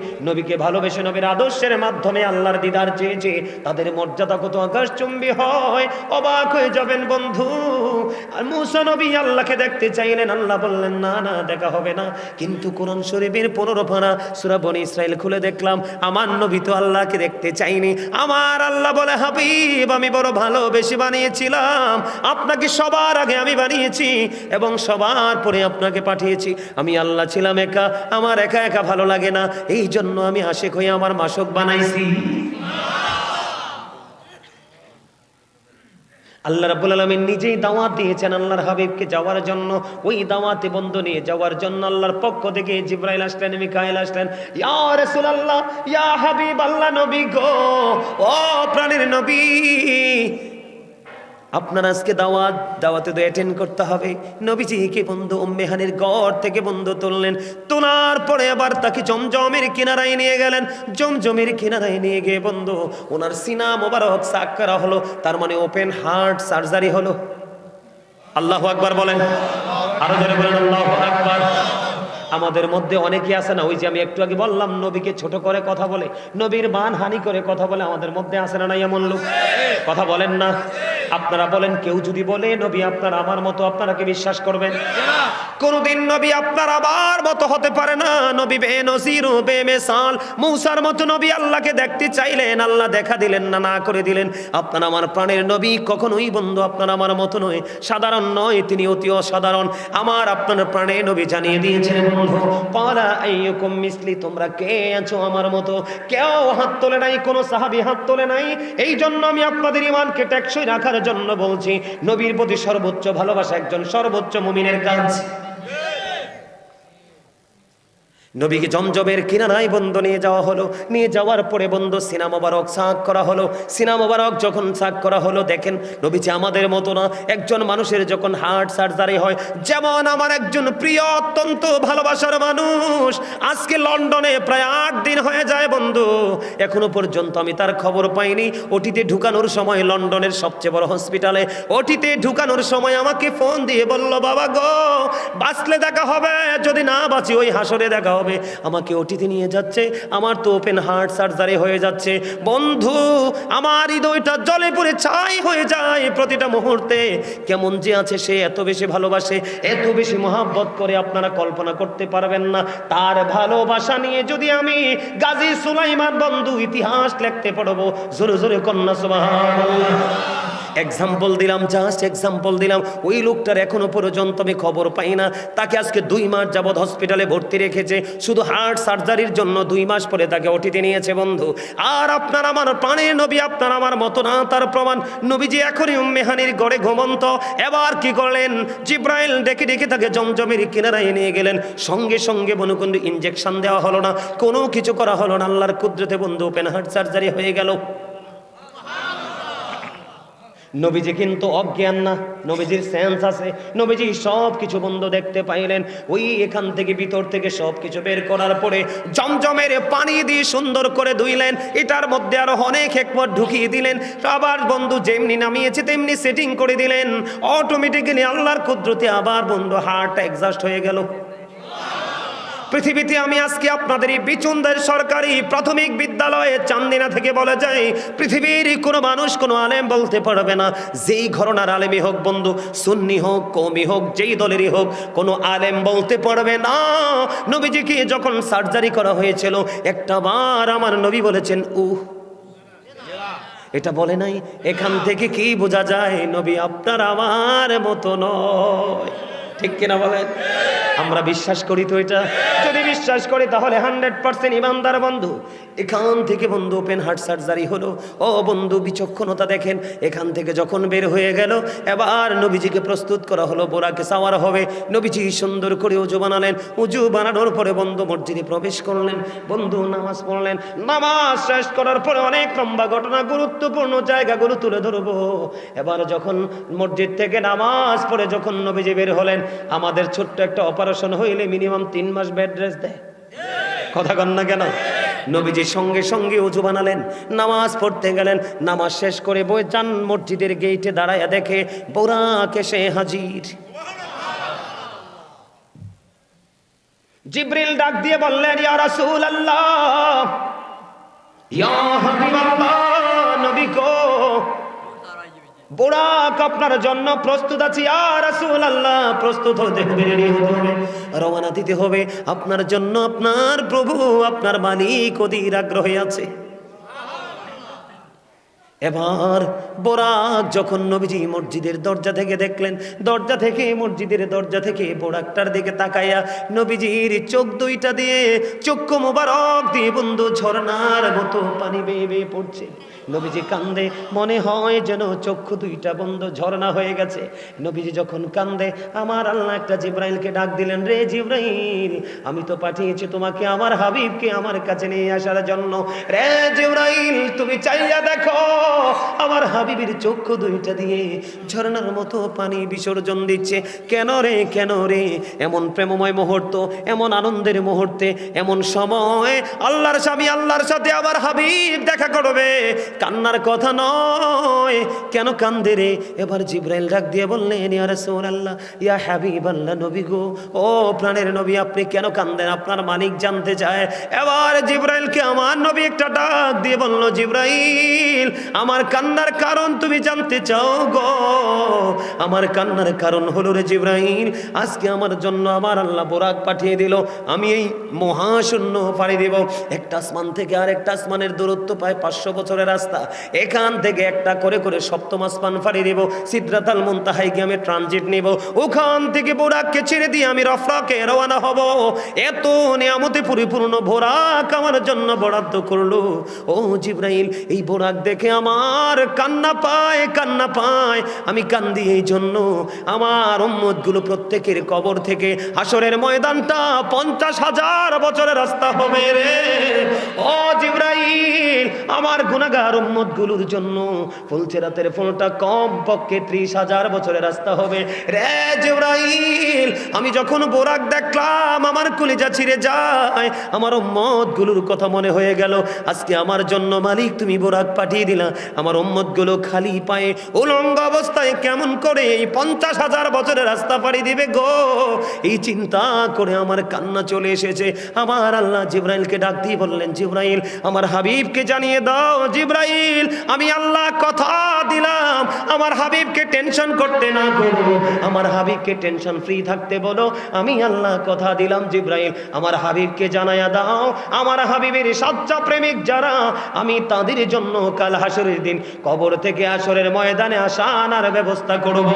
নবীর আদর্শের মাধ্যমে আল্লাহর দিদার চেয়েছে, তাদের মর্যাদা কত আকাশচুম্বী হয়। অবাক হয়ে যাবেন বন্ধু। আর মুসা নবী আল্লাহকে দেখতে চাইলেন, আল্লাহ বললেন না না, দেখা হবে না। কিন্তু কোরআন শরীফের 15 পারা সূরা বনী ইসরাইল খুলে দেখলাম, আমার নবী তো আল্লাহকে দেখতে চাইনি। আমার আল্লাহ বলে, হাবিব, আমি বড় ভালোবেসে বানিয়েছিলাম আপনাকে, সবার আগে আমি বানিয়েছি এবং সবার পরে আপনাকে পাঠিয়েছি। আমি আল্লাহ ছিলাম একা, আমার একা একা ভালো লাগে না, এই জন্য আমি আশিক হয়ে আমার মাশুক বানাইছি। আল্লাহ রাব্বুল আলামিন নিজেই দাওয়াত দিয়েছেন আল্লাহর হাবিবকে যাওয়ার জন্য। ওই দাওয়াতে বন্ধু নিয়ে যাওয়ার জন্য আল্লাহর পক্ষ থেকে জিবরাইল আসলেন, মিকাইল আসলেন। ইয়া রাসূলুল্লাহ, ইয়া হাবিবাল্লাহ, নবী গো, ও প্রাণের নবী, আপনার আজকে দাওয়াতে তো অ্যাটেন্ড করতে হবে। নবীজিকে বন্ধু উম্মে হানির ঘর থেকে বন্ধু তুললেন, তোলার পরে আবার তাকে জমজমের কিনারায় নিয়ে গেলেন। জমজমের কিনারায় নিয়ে গিয়ে বন্ধু ওনার সিনা মোবারক সাক করা হলো, তার মানে ওপেন হার্ট সার্জারি হলো। আল্লাহু আকবার বলেন, আরো জোরে বলেন আল্লাহু আকবার। আমাদের মধ্যে অনেকে আছে না, ওই যে আমি একটু আগে বললাম, নবীকে ছোট করে কথা বলে, নবীর মান হানি করে কথা বলে। আমাদের মধ্যে আছে না নাই এমন লোক? কথা বলেন না। আপনারা বলেন, কেউ যদি বলে নবী আপনার আমার মতো, আপনারা কি বিশ্বাস করবেন? কোনদিন নবী আপনার আমার মতো হতে পারে না। নবী বেনজির বেমিসাল, মূসার মতো নবী আল্লাহকে দেখতে চাইলেন, আল্লাহ দেখা দিলেন না, না করে দিলেন। আপনার আমার প্রাণের নবী কখনোই বন্ধু আপনার আমার মতো নয়, সাধারণ নয়, তিনি অতি অসাধারণ। আমার আপনার প্রাণের নবী জানিয়ে দিয়েছেন বন্ধু, ক্বালা আইয়ুকুম মিসলি, তোমরা কে আছো আমার মতো? কেউ হাত তোলে নাই, কোন সাহাবী হাত তোলে নাই। এই জন্য আমি আপনাদের ঈমানকে টেকসই রাখার জন্য বলছি, নবীর প্রতি সর্বোচ্চ ভালোবাসা একজন সর্বোচ্চ মুমিনের কাজ। নবীকে জমজমের কিনারায় বন্ধু নিয়ে যাওয়া হলো। নিয়ে যাওয়ার পরে বন্ধু সিনা মোবারক সাক করা হলো। সিনা মোবারক যখন সাক করা হলো, দেখেন নবীজি আমাদের মতো না। একজন মানুষের যখন হার্ট সার্জারি হয়, যেমন আমার একজন প্রিয় অত্যন্ত ভালোবাসার মানুষ আজকে লন্ডনে প্রায় 8 দিন হয়ে যায় বন্ধু, এখনো পর্যন্ত আমি তার খবর পাইনি। ওটিতে ঢুকানোর সময় লন্ডনের সবচেয়ে বড় হসপিটালে ওটিতে ঢুকানোর সময় আমাকে ফোন দিয়ে বলল, বাবা গো, বাঁচলে দেখা হবে, যদি না বাঁচি ওই হাসরে দেখা হবে। আমাকে ওটিতে নিয়ে যাচ্ছে, আমার তো ওপেন হার্ট সার্জারি হয়ে যাচ্ছে বন্ধু। আমার হৃদয়টা জলে পড়ে ছাই হয়ে যায় প্রতিটা মুহূর্তে। কেমন যে আছে সে, এত বেশি ভালোবাসে, এত বেশি মহব্বত করে, আপনারা কল্পনা করতে পারবেন না। তার ভালোবাসা নিয়ে যদি আমি গাজী সুলাইমান বন্ধু ইতিহাস লিখতে পারবো। জোরে জোরে কন্যা সুবহানাল্লাহ। এক্সাম্পল দিলাম, জাস্ট এক্সাম্পল দিলাম। ওই লোকটার এখনো পর্যন্ত আমি খবর পাই না। তাকে আজকে 2 মাস যাবৎ হসপিটালে ভর্তি রেখেছে, শুধু হার্ট সার্জারির জন্য। 2 মাস পরে তাকে ওটিতে নিয়েছে বন্ধু। আর আপনার আমার প্রাণের নবী আপনার আমার মতো না, তার প্রমাণ নবীজি এখনই উম্মেহানির গড়ে ঘুমন্ত। এবার কি করলেন, জিব্রাইল ডেকে ডেকে তাকে জমজমের কিনারায় নিয়ে গেলেন। সঙ্গে সঙ্গে বনুকুণ্ড ইনজেকশন দেওয়া হলো না, কোনো কিছু করা হলো না। আল্লাহর কুদরতে বন্ধু ওপেন হার্ট সার্জারি হয়ে গেল। নবীজি কিন্তু অজ্ঞান না, নবীজির সেন্স আছে। নবীজি সব কিছু বন্ধ দেখতে পাইলেন। ওই এখান থেকে ভিতর থেকে সব কিছু বের করার পরে জমজমের পানি দিয়ে সুন্দর করে ধুইলেন। এটার মধ্যে আরো অনেক হিকমত ঢুকিয়ে দিলেন। আবার বন্ধু যেমনি নামিয়েছে তেমনি সেটিং করে দিলেন। অটোমেটিক্যালি আল্লাহর কুদরতে আবার বন্ধু হার্ট এক্সস্ট হয়ে গেল। পৃথিবীতে আমি আজকে আপনাদের এই বিচুনদের সরকারি প্রাথমিক বিদ্যালয়ে চান্দিনা থেকে বলে যাই, পৃথিবীর কোনো মানুষ কোনো আলেম বলতে পারবে না, যেই ঘরানার আলেমই হোক বন্ধু, সুন্নি হোক কওমি হোক, যেই দলেরই হোক, কোনো আলেম বলতে পারবে না নবীজিকে যখন সার্জারি করা হয়েছিল একটা বার আমার নবী বলেছেন এটা বলে নাই। এখান থেকে কি বোঝা যায়, নবী আপনার আমার মতো নয়। ঠিক কিনা বলেন? আমরা বিশ্বাস করি তো এটা? যদি বিশ্বাস করি তাহলে 100% ইমানদার বন্ধু। এখান থেকে বন্ধু ওপেন হার্ট সার্জারি হলো। ও বন্ধু বিচক্ষণতা দেখেন, এখান থেকে যখন বের হয়ে গেল এবার নবীজিকে প্রস্তুত করা হলো, বোরাকে সাওয়ার হবে। নবীজি সুন্দর করে উজু বানালেন। উজু বানানোর পরে বন্ধু মসজিদে প্রবেশ করলেন। বন্ধু নামাজ পড়লেন। নামাজ শেষ করার পরে অনেক লম্বা ঘটনা, গুরুত্বপূর্ণ জায়গাগুলো তুলে ধরবো। এবার যখন মসজিদ থেকে নামাজ পড়ে যখন নবীজি বের হলেন, আমাদের ছোট্ট একটা অপারেশন হইলে মিনিমাম 3 মাস বেড রেস্ট দেয়। কথা কন না কেন? নবীজি সঙ্গে সঙ্গে উজু বানালেন, নামাজ পড়তে গেলেন। নামাজ শেষ করে বই যান মসজিদের গেটে দাঁড়ায়া দেখে বোরাক এসে হাজির। জিবরিল ডাক দিয়ে বললেন, ইয়া রাসূলুল্লাহ, ইয়া হাবিবাল্লাহ, নবী গো, বোরাক আপনার জন্য প্রস্তুত আছি। ইয়া রাসূলুল্লাহ, প্রস্তুত হতে হবে, রেডি হতে হবে, রওনা দিতে হবে আপনার জন্য। আপনার প্রভু, আপনার মালিক অধীর আগ্রহে আছে। এবার বোরাক যখন নবীজি মসজিদের দরজা থেকে দেখলেন, দরজা থেকে মসজিদের দরজা থেকে বোরাকটার দিকে তাকাইয়া নবীজির চোখ দুইটা দিয়ে, চক্ষু মোবারক দিয়ে বন্ধু ঝর্ণার মতো পানি বেয়ে বেয়ে পড়ছে। নবীজি কান্দে, মনে হয় যেন চক্ষু দুইটা বন্ধ ঝর্ণা হয়ে গেছে। নবীজি যখন কান্দে আমার আল্লাহ একটা জিব্রাইলকে ডাক দিলেন, রে জিব্রাইল, আমি তো পাঠিয়েছি তোমাকে আমার হাবিবকে আমার কাছে নিয়ে আসার জন্য। রে জিব্রাইল, তুমি চাইয়া দেখো আমার হাবিবের চক্ষু দুইটা দিয়ে ঝর্ণার মতো পানি বিসর্জন দিচ্ছে। কেন রে, কেন রে? এমন প্রেমময় মুহূর্ত, এমন আনন্দের মুহূর্তে, এমন সময় আল্লাহর স্বামী আল্লাহর সাথে আমার হাবিব দেখা করবে, কান্নার কথা নয়। কেন কান্দে রে? এবার জিব্রাইল ডাক দিয়ে বললেন, ইয়া রাসূলুল্লাহ, ইয়া হাবিবাল্লাহ, নবী গো, ও প্রাণের নবী, আপনি কেন কান্দেন? আপনার মালিক জানতে চায়। এবার জিব্রাইলকে আমার নবী একটা ডাক দিয়ে বলল, জিব্রাইল, আমার কান্নার কারণ তুমি জানতে চাও গো? আমার কান্নার কারণ হলো রে জিব্রাইল, আজকে আমার জন্য আমার আল্লাহ বোরাক পাঠিয়ে দিল। আমি এই মহাশূন্য পাড়ি দেব। একটা আসমান থেকে আর একটা আসমানের দূরত্ব প্রায় 500 বছরের রাস্তা। এখান থেকে একটা করে করে সপ্তম আসমান পাড়ি দেব। সিদরাতুল মুনতাহায় গিয়ে আমি ট্রানজিট নেব। ওখান থেকে বোরাককে ছেড়ে দিয়ে আমি রফরাকে রওনা হব। এত নিয়ামতে পরিপূর্ণ বোরাক আমার জন্য বরাদ্দ করলো। ও জিব্রাইল, এই বোরাক দেখে আমার আমার কান্না পায়, আমি কান্দি এই জন্য আমার উম্মতগুলো প্রত্যেকের কবর থেকে হাসরের ময়দানটা 50,000 বছরের রাস্তা হবে রে। ও জিবরাইল, আমার গুনাহগার উম্মতগুলোর জন্য ফুলসিরাতের ফুলটা কম পক্ষে 30,000 বছরের রাস্তা হবে রে জিবরাইল। আমি যখন বোরাক দেখলাম আমার কলিজা ছিঁড়ে যায়, আমার উম্মতগুলোর কথা মনে হয়ে গেল। আজকে আমার জন্য মালিক তুমি বোরাক পাঠিয়ে দিলা, আমার উম্মতগুলো খালি পায়ে উলঙ্গ অবস্থায় কেমন করে এই 50,000 বছরের রাস্তা পাড়ি দিবে গো। এই চিন্তা করে আমার কান্না চলে এসেছে। আমার আল্লাহ জিবরাইলকে ডাক দিয়ে বললেন, জিবরাইল আমার হাবিবকে জানিয়ে দাও, জিবরাইল আমি আল্লাহ কথা দিলাম আমার হাবিবকে টেনশন করতে না করব, আমার হাবিবকে টেনশন ফ্রি থাকতে বলো। আমি আল্লাহ কথা দিলাম জিবরাইল আমার হাবিবকে জানায়া দাও, আমার হাবিবের সাচ্চা প্রেমিক যারা আমি তাদের জন্য কাল হাসরের দিন কবর থেকে হাসরের ময়দানে আসা আনার ব্যবস্থা করব।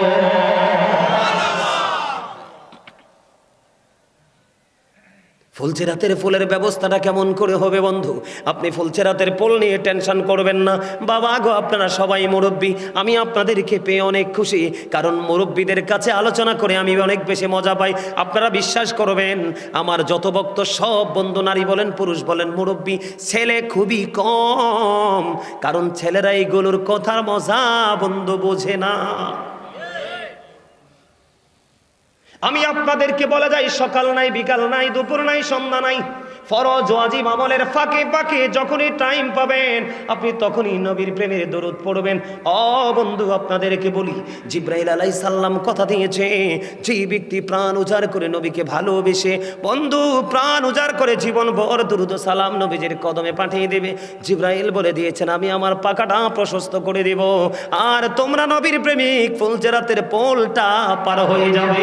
ফুলসিরাতের ফুলের ব্যবস্থাটা কেমন করে হবে বন্ধু? আপনি ফুলসিরাতের ফুল নিয়ে টেনশন করবেন না। বাবা গো, আপনারা সবাই মুরব্বী, আমি আপনাদেরকে পেয়ে অনেক খুশি, কারণ মুরব্বীদের কাছে আলোচনা করে আমি অনেক বেশি মজা পাই। আপনারা বিশ্বাস করবেন, আমার যত বক্ত সব বন্ধু, নারী বলেন পুরুষ বলেন, মুরব্বী ছেলে খুবই কম, কারণ ছেলেরা এইগুলোর কথার মজা বন্ধু বোঝে না। আমি আপনাদেরকে বলে যাই, সকাল নাই, বিকাল নাই, দুপুর নাই, সন্ধ্যা নাই, ফরজ ওয়াজিব আমলের ফাঁকে ফাঁকে যখনই টাইম পাবেন আপনি তখনই নবীর প্রেমের দরুদ পড়বেন। ও বন্ধু, আপনাদেরকে বলি, জিবরাইল আলাইহিস সালাম কথা দিয়েছে, যে ব্যক্তি প্রাণ উজাড় করে নবীকে ভালোবেসে, বন্ধু প্রাণ উজাড় করে জীবন ভর দরুদ সালাম নবীজির কদমে পাঠিয়ে দেবে, জিবরাইল বলে দিয়েছেন আমি আমার পাকাটা প্রশস্ত করে দেব, আর তোমরা নবীর প্রেমিক ফুলসিরাতের পোলটা পার হয়ে যাবে।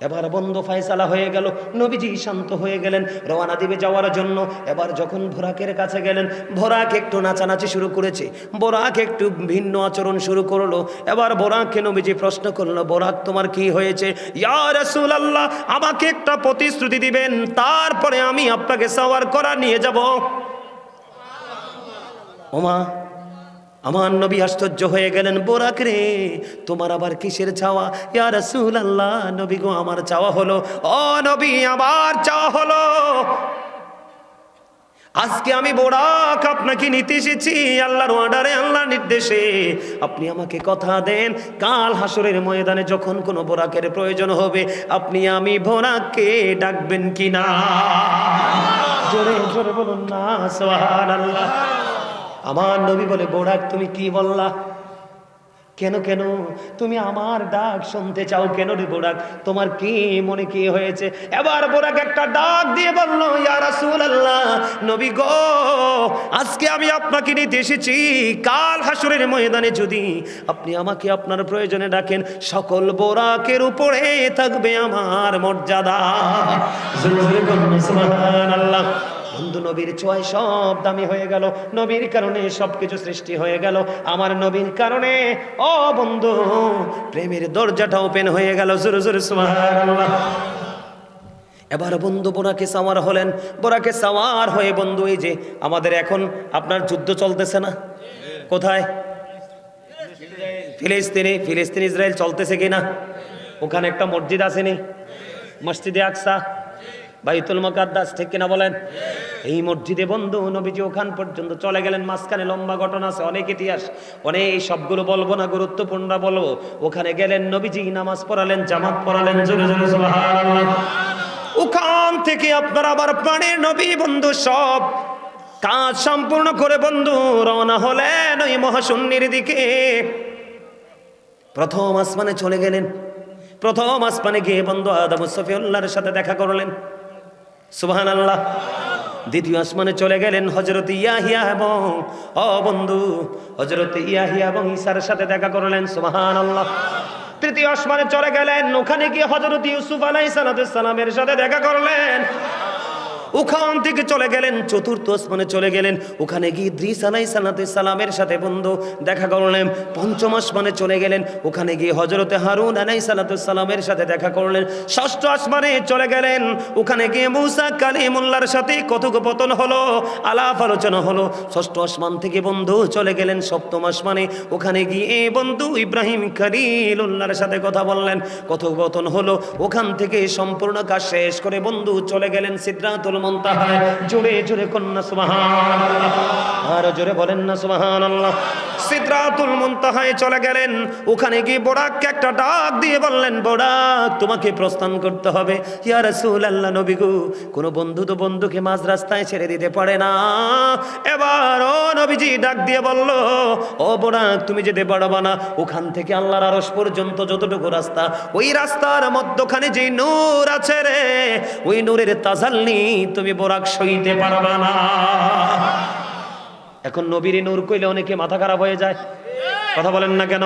এবার বন্ধ ফায়সালা হয়ে গেল, নবীজি শান্ত হয়ে গেলেন, রওনা দিবে যাওয়ার জন্য। এবার যখন বোরাকের কাছে গেলেন, বোরাক একটু নাচানাচি শুরু করেছে, বোরাক একটু ভিন্ন আচরণ শুরু করলো। এবার বোরাককে নবীজি প্রশ্ন করলো, বোরাক তোমার কি হয়েছে? ইয়া রাসূলুল্লাহ, আমাকে একটা প্রতিশ্রুতি দিবেন, তারপরে আমি আপনাকে সওয়ার করা নিয়ে যাব। ওমা, আমার নবী আশ্চর্য হয়ে গেলেন, বোরাক রে তোমার আবার কিসের চাওয়া? ইয়া রাসূলুল্লাহ, নবী গো আমার চাওয়া হলো, ও নবী আমার চাওয়া হলো, আজকে আমি বোরাক আপনাকে নিতে এসেছি আল্লাহর অর্ডারে, আল্লাহর নির্দেশে। আপনি আমাকে কথা দেন, কাল হাসরের ময়দানে যখন কোনো বোরাকের প্রয়োজন হবে আপনি আমি বোরাককে ডাকবেন কিনা? জোরে জোরে বলুন না সুবহানাল্লাহ। আমার নবী বলে, বোরাক তুমি কি বললা? কেন কেন তুমি আমার ডাক শুনতে চাও কেন রে বোরাক? তোমার কি মনে কি হয়েছে? এবার বোরাক একটা ডাক দিয়ে বলল, ইয়া রাসূলুল্লাহ, নবী গো আজকে আমি আপনাকে নিতে এসেছি, কাল হাসরের ময়দানে যদি আপনি আমাকে আপনার প্রয়োজনে ডাকেন, সকল বোরাকের উপরে থাকবে আমার মর্যাদা। সুবহানাল্লাহ। বন্ধু নবীর ছোঁয়ায় সব দামি হয়ে গেল, নবীর কারণে সবকিছু সৃষ্টি হয়ে গেল, আমার নবীর কারণে ও বন্ধু প্রেমের দরজাটা ওপেন হয়ে গেল। জোরে জোরে সুবহানাল্লাহ। এবার বন্ধু বোরাকে সাওয়ার হলেন, বোরাকে সাওয়ার হয়ে বন্ধু এই যে আমাদের এখন আপনার যুদ্ধ চলতেছে না, কোথায়? ফিলিস্তিনে, ফিলিস্তিন ইসরায়েল চলতেছে কিনা? ওখানে একটা মসজিদ আসেনি, মসজিদে আকসা, বাইতুল মুকাদ্দাস, ঠিক কিনা বলেন? এই মসজিদে বন্ধু নবীজি ওখান পর্যন্ত চলে গেলেন। মাঝখানে লম্বা ঘটনা আছে, অনেক ইতিহাস, অনেক সবগুলো বলবো না, গুরুত্বপূর্ণ বলবো। ওখানে গেলেন, নবীজি নামাজ পড়ালেন, জামাত পড়ালেন। জোরে জোরে সুবহানাল্লাহ। ওখান থেকে আপনার আবার প্রাণের নবী বন্ধু সব কাজ সম্পূর্ণ করে বন্ধু রওনা হলেন ওই মহাশূন্যের দিকে। প্রথম আসমানে চলে গেলেন, প্রথম আসমানে গিয়ে বন্ধু আদম সফিউল্লাহর সাথে দেখা করলেন। সুবহানাল্লাহ। দ্বিতীয় আসমানে চলে গেলেন, হযরত ইয়াহিয়া এবং বন্ধু হযরত ইয়াহিয়া এবং ঈসার সাথে দেখা করলেন। সুবহানাল্লাহ। তৃতীয় আসমানে চলে গেলেন, ওখানে গিয়ে হযরত ইউসুফ আলাইহিস সালামের সাথে দেখা করলেন। ওখান থেকে চলে গেলেন চতুর্থ আসমানে চলে গেলেন। ওখানে গিয়ে ইদ্রিস আলাইহিস সালামের সাথে বন্ধু দেখা করলেন। পঞ্চম আসমানে চলে গেলেন। ওখানে গিয়ে হযরতে হারুন আলাইহিস সালামের সাথে দেখা করলেন। ষষ্ঠ আসমানে চলে গেলেন। ওখানে গিয়ে মূসা কালিমুল্লাহর সাথে কথোপকথন হলো, আলাপ আলোচনা হলো। ষষ্ঠ আসমান থেকে বন্ধু চলে গেলেন সপ্তম আসমানে। ওখানে গিয়ে বন্ধু ইব্রাহিম খলিলুল্লাহর সাথে কথা বললেন, কথোপকথন হলো। ওখান থেকে সম্পূর্ণ কাজ শেষ করে বন্ধু চলে গেলেন সিদরাতুল মুনতাহায়। জোরে জোরে কন্যা সুবহানাল্লাহ, আর জোরে বলেন না সুবহানাল্লাহ। সিদরাতুল মুনতাহায় চলে গেলেন। ওখানে গিয়ে বোরাককে একটা ডাক দিয়ে বললেন, বোরাক তোমাকে প্রস্থান করতে হবে। ইয়া রাসূলুল্লাহ, নবী গো, কোন বন্ধু তো বন্ধুকে মাঝ রাস্তায় ছেড়ে দিতে পারে না। এবার ও নবীজি ডাক দিয়ে বলল, ও বোরাক তুমি যেতে পারবা না। ওখান থেকে আল্লাহর আরশ পর্যন্ত যতটুকু রাস্তা, ওই রাস্তার মধ্যখানে যে নূর আছে রে, ওই নূরের তাজাল্লি তুমি বোরাক সইতে পারবা না। এখন নবীর নূর কইলে অনেকে মাথা খারাপ হয়ে যায়। কথা বলেন না কেন?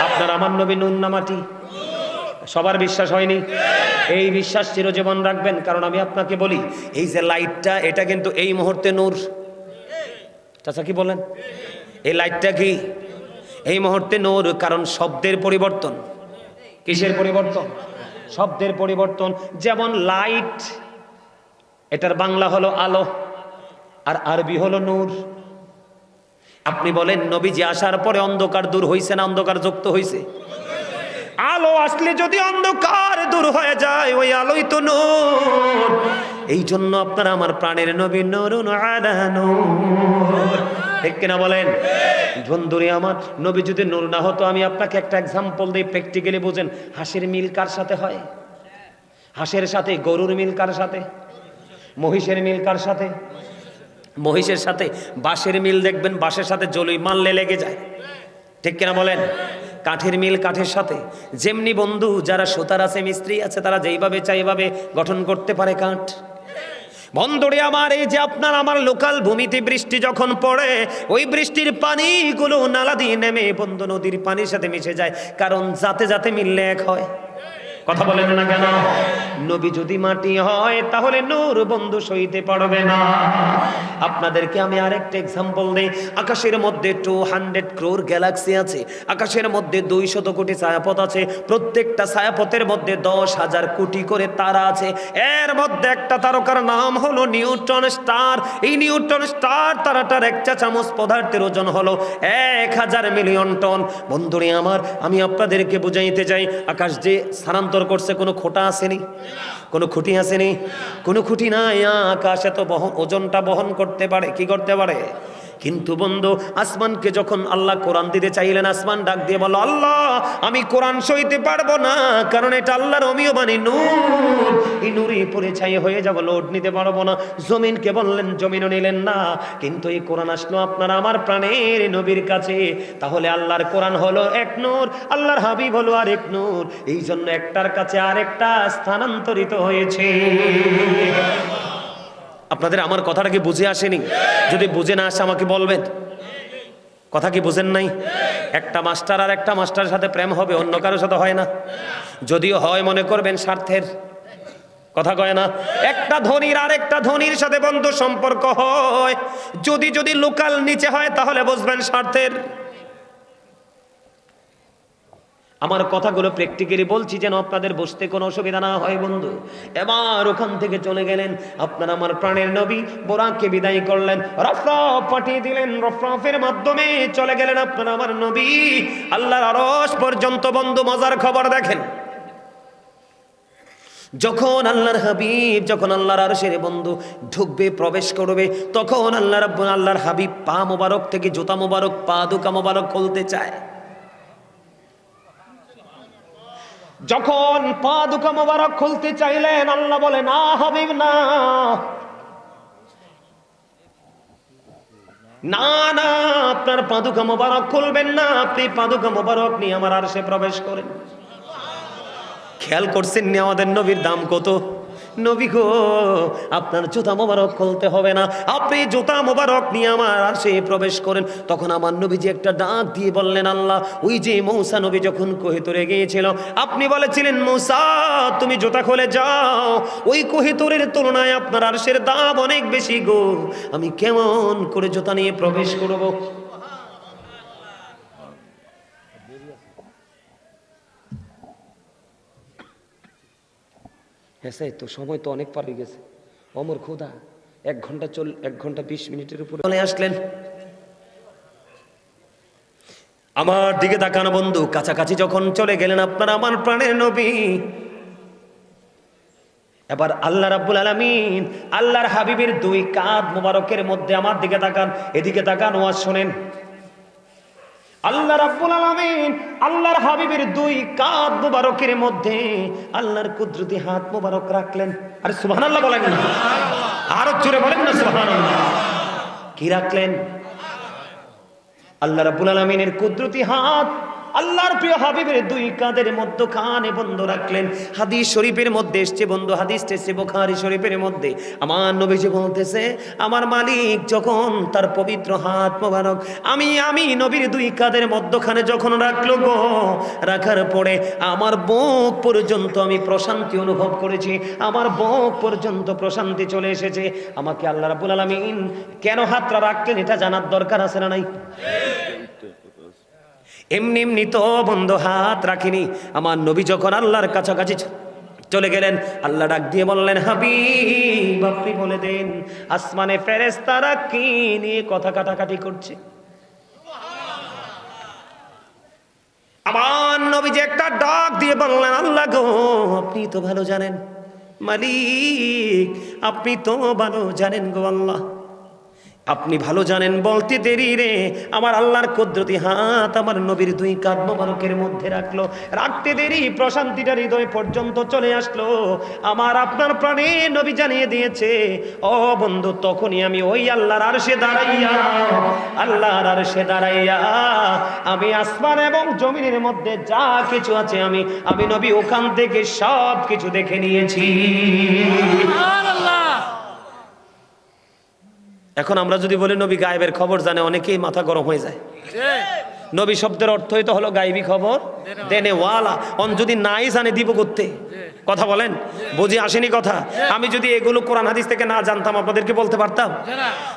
আপনার আমার নবী নূর না মাটি? সবার বিশ্বাস হয়নি? এই বিশ্বাস চিরজীবন রাখবেন। কারণ আমি আপনাকে বলি, এই যে লাইটটা, এটা কিন্তু এই মুহূর্তে নূর। চাচা কি বলেন? এই লাইটটা কি এই মুহূর্তে নূর? কারণ শব্দের পরিবর্তন। কিসের পরিবর্তন? শব্দের পরিবর্তন। যেমন লাইট, এটার বাংলা হলো আলো, আর আরবি হলো নূর। আপনি বলেন নবীজি আসার পরে অন্ধকার দূর হইছে না অন্ধকার যুক্ত হইছে? আলো আসলে যদি অন্ধকার দূর হয়ে যায়, ওই আলোই তো নূর। এই জন্য আপনারা আমার প্রাণের নবী নূরুন আলা নূর, ঠিক কিনা বলেন? বন্ধুরে আমার, নবী যদি নূর না হতো, আমি আপনাকে একটা এক্সাম্পল দিই, প্র্যাকটিক্যালি বুঝেন। হাঁসের মিল কার সাথে হয়? হাঁসের সাথে। গরুর মিল কার সাথে? মহিষের মিল কার সাথে? মহিষের সাথে। বাঁশের মিল দেখবেন, বাঁশের সাথে জলই মারলে লেগে যায়, ঠিক কিনা বলেন? কাঠের মিল কাঠের সাথে। যেমনি বন্ধু যারা সুতার আছে, মিস্ত্রি আছে, তারা যেইভাবে চাই এইভাবে গঠন করতে পারে কাঠ। বন্ধুরে আমার, এই যে আপনার আমার লোকাল ভূমিতে বৃষ্টি যখন পড়ে, ওই বৃষ্টির পানিগুলো নালা দিয়ে নেমে বন্ধু নদীর পানির সাথে মিশে যায়। কারণ যাতে যাতে মিললে এক হয়। কথা বলেন না কেন? নবী যদি মাটি হয় তাহলে নূর বন্ধু সইতে পারবে না। আপনাদেরকে আমি আরেকটা এক্সাম্পল দেই। আকাশের মধ্যে 200 crore গ্যালাক্সি আছে। আকাশের মধ্যে 200 কোটি ছায়াপথ আছে। প্রত্যেকটা ছায়াপথের মধ্যে 10,000 কোটি করে তারা আছে। এর মধ্যে একটা তারকার নাম হলো নিউট্রন স্টার। এই নিউট্রন স্টার তারাটার এক চা চামচ পদার্থের ওজন হলো 1000 মিলিয়ন টন। বন্ধুরে আমার, আমি আপনাদেরকে বুঝাইতে চাই, আকাশ যে স্থানান্তর করছে, কোনো খোটা আসেনি, কোনো খুঁটি আসেনি, কোনো খুঁটি নাই। আকাশ এত ওজনটা বহন করতে পারে, কি করতে পারে? কিন্তু বন্ধু, আসমানকে যখন আল্লাহ কোরআন দিতে চাইলেন, আসমান ডাক দিয়ে বলল, আল্লাহ আমি কোরআন সইতে পারবো না, কারণ এটা আল্লাহর অমীয় বাণী, নূর। এই নূরে পড়ে ছাই হয়ে যাব, লোড নিতে পারবো না। জমিনকে বললেন, জমিনও নিলেন না। কিন্তু এই কোরআন আসলো আপনার আমার প্রাণের নবীর কাছে। তাহলে আল্লাহর কোরআন হলো এক নূর, আল্লাহর হাবিব হলো আরেক নূর। এই জন্য একটার কাছে আরেকটা স্থানান্তরিত হয়েছে। আপনাদের আমার কথাটা কি বুঝে আসেনি? যদি বুঝে না আসে আমাকে বলবেন। কথা কি বুঝেন নাই? একটা মাস্টার আর একটা মাস্টারের সাথে প্রেম হবে, অন্য কারোর সাথে হয় না। যদিও হয়, মনে করবেন স্বার্থের। কথা কয় না? একটা ধনীর আর একটা ধনীর সাথে বন্ধু সম্পর্ক হয়, যদি লোকাল নিচে হয় তাহলে বুঝবেন স্বার্থের। আমার কথাগুলো প্র্যাকটিক্যালি বলছি যেন আপনাদের বুঝতে কোনো অসুবিধা না হয় বন্ধু। এবার ওখান থেকে চলে গেলেন আপনার আমার প্রাণের নবী, বোরাককে বিদায় করলেন, রফরফ পাঠিয়ে দিলেন। রফরফের মাধ্যমে চলে গেলেন আপনার আমার নবী আল্লাহর আরশ পর্যন্ত। বন্ধু মজার খবর দেখেন, যখন আল্লাহর হাবিব যখন আল্লাহর আরশের বন্ধু ঢুকবে, প্রবেশ করবে, তখন আল্লাহর হাবিব পা মোবারক থেকে জুতা মোবারক, পা দুকা মোবারক খুলতে চায়। যখন পা দুকা মোবারক খুলতে চাইলেন, আল্লাহ বলে, না হাবিব না, না না, আপনার পা দুকা মোবারক খুলবেন না, আপনি পা দুকা মোবারক নিয়ে আমার আরশে প্রবেশ করেন। খেয়াল করছেন নি আমাদের নবীর দাম কত? নবী গো, আপনার জুতা মোবারক খুলতে হবে না, আপনি জুতা মোবারক নিয়ে আমার আরশে প্রবেশ করেন। তখন আমার নবীজি একটা ডাক দিয়ে বললেন, আল্লাহ, ওই যে মূসা নবী যখন কোহিতুরে গিয়েছিল, আপনি বলেছিলেন মূসা তুমি জুতা খুলে যাও, ওই কোহিতুরের তুলনায় আপনার আরশের দাম অনেক বেশি গো, আমি কেমন করে জুতা নিয়ে প্রবেশ করব? হ্যাঁ তো সময় তো অনেক পার হয়ে গেছে, অমর খোদা 1 ঘন্টা 20 মিনিটের উপরে চলে আসলেন। আমার দিকে তাকানো বন্ধু, কাছাকাছি যখন চলে গেলেন আপনার আমার প্রাণের নবী, এবার আল্লাহ রাব্বুল আলামিন আল্লাহর হাবিবের 2 কাঁধ মোবারকের মধ্যে, আমার দিকে তাকান, এদিকে তাকান, ওয়াজ শোনেন। আল্লাহ রাব্বুল আলামিন আল্লাহর হাবিবের 2 কাঁধ মোবারকের মধ্যে আল্লাহর কুদরতি হাত মোবারক রাখলেন। আরে সুবহানাল্লাহ বলেন না, আরো জোরে বলেন না সুবহানাল্লাহ। কি রাখলেন? আল্লাহ রাব্বুল আলামিনের কুদরতি হাত আল্লাহর প্রিয় হাবিবের 2 কাঁধের মধ্যখানে বন্ধ রাখলেন। হাদিস শরীফের মধ্যে এসেছে বন্ধু, হাদিসটা এসেছে বুখারী শরীফের মধ্যে। আমার নবীজি বলতেছে, আমার মালিক যখন তার পবিত্র হাত মোবারক আমি নবীর 2 কাঁধের মধ্যখানে যখন রাখলো গো, রাখার পরে আমার বুক পর্যন্ত আমি প্রশান্তি অনুভব করেছি, আমার বুক পর্যন্ত প্রশান্তি চলে এসেছে। আমাকে আল্লাহ রাব্বুল আলামিন কেন হাতটা রাখলেন এটা জানার দরকার আছে না নাই? এমনি এমনি তো বন্ধু হাত রাখিনি। আমার নবী যখন আল্লাহর কাছাকাছি চলে গেলেন, আল্লাহ ডাক দিয়ে বললেন, হাবিব আপনি বলে দেন আসমানে ফেরেশতারা কি নিয়ে কথা কাটাকাটি করছে। আমার নবী যে একটা ডাক দিয়ে বললেন, আল্লাহ গো আপনি তো ভালো জানেন, মালিক আপনি তো ভালো জানেন গো আল্লাহ, আপনি ভালো জানেন। বলতে দেরি রে, আমার আল্লাহর কুদরতি হাত আমার নবীর 2 কাঁধ মোবারকের মধ্যে রাখলো, রাখতে দেরি প্রশান্তিটা হৃদয় পর্যন্ত চলে আসলো। আমার আপনার প্রাণে নবী জানিয়ে দিয়েছে, ও বন্ধু তখনই আমি ওই আল্লাহর আরশে দাঁড়াইয়া, আল্লাহর আরশে দাঁড়াইয়া আমি আসমান এবং জমিনের মধ্যে যা কিছু আছে আমি নবী ওখান থেকে সব কিছু দেখে নিয়েছি। এখন আমরা যদি বলি নবী গায়েবের খবর জানে, অনেকেই মাথা গরম হয়ে যায়। নবী শব্দের অর্থই তো হলো গায়েবী খবর দেনেওয়ালা। যদি নাই জানে দিব করতে, কথা বলেন, বুঝি আসেনি কথা? আমি যদি এগুলো কোরআন হাদিস থেকে না জানতাম আপনাদেরকে বলতে পারতাম?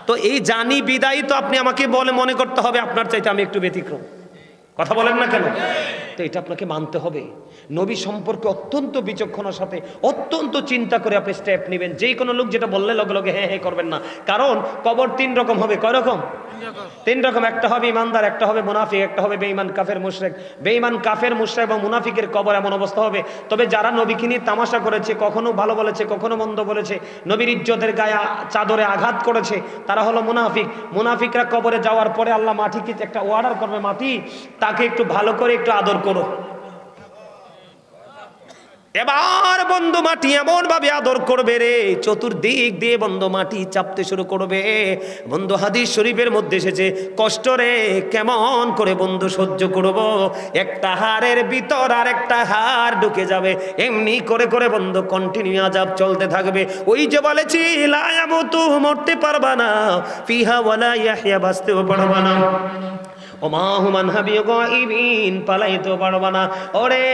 তো এই জানি বিদায়ী তো আপনি আমাকে বলে মনে করতে হবে আপনার চাইতে আমি একটু ব্যতিক্রম, কথা বলেন না কেন? তো এটা আপনাকে মানতে হবে। নবী সম্পর্কে অত্যন্ত বিচক্ষণতার সাথে অত্যন্ত চিন্তা করে আপনি স্টেপ নেবেন। যেই কোনো লোক যেটা বললে লগে লগে হ্যাঁ হ্যাঁ করবেন না, কারণ কবর 3 রকম হবে। কয় রকম? 3 রকম। একটা হবে ইমানদার, একটা হবে মুনাফিক, একটা হবে বেঈমান কাফের মুশরিক। বেঈমান কাফের মুশরিক এবং মুনাফিকের কবর এমন অবস্থা হবে, তবে যারা নবীকে নিয়ে তামাশা করেছে, কখনো ভালো বলেছে কখনো মন্দ বলেছে, নবীর ইজ্জতের গায়ে চাদরে আঘাত করেছে, তারা হলো মুনাফিক। মুনাফিকরা কবরে যাওয়ার পরে আল্লাহ মাটিকে একটা অর্ডার করবে, মাটি তাকে একটু ভালো করে একটু আদর করো। এবার বন্ধু মাটি এমন ভাবে আদর করবে রে, চতুর্দিক দিয়ে বন্ধু মাটি চাপতে শুরু করবে। বন্ধু হাদিস শরীফের মধ্যে এসেছে, কষ্ট রে কেমন করে বন্ধু সহ্য করব, একটা হাড়ের ভিতর আর একটা হাড় ঢুকে যাবে, এমনি করে করে বন্ধু কন্টিনিউ আযাব চলতে থাকবে। ওই যে বলেছি লা ইয়ামুতু, মরতে পারবা না, ফিহা ওয়ালা ইয়াহইয়া, বাঁচতেও পারবা না, ওমাহুমান হাবিয় গাইবিন, পালাইতে পারবা না। ওরে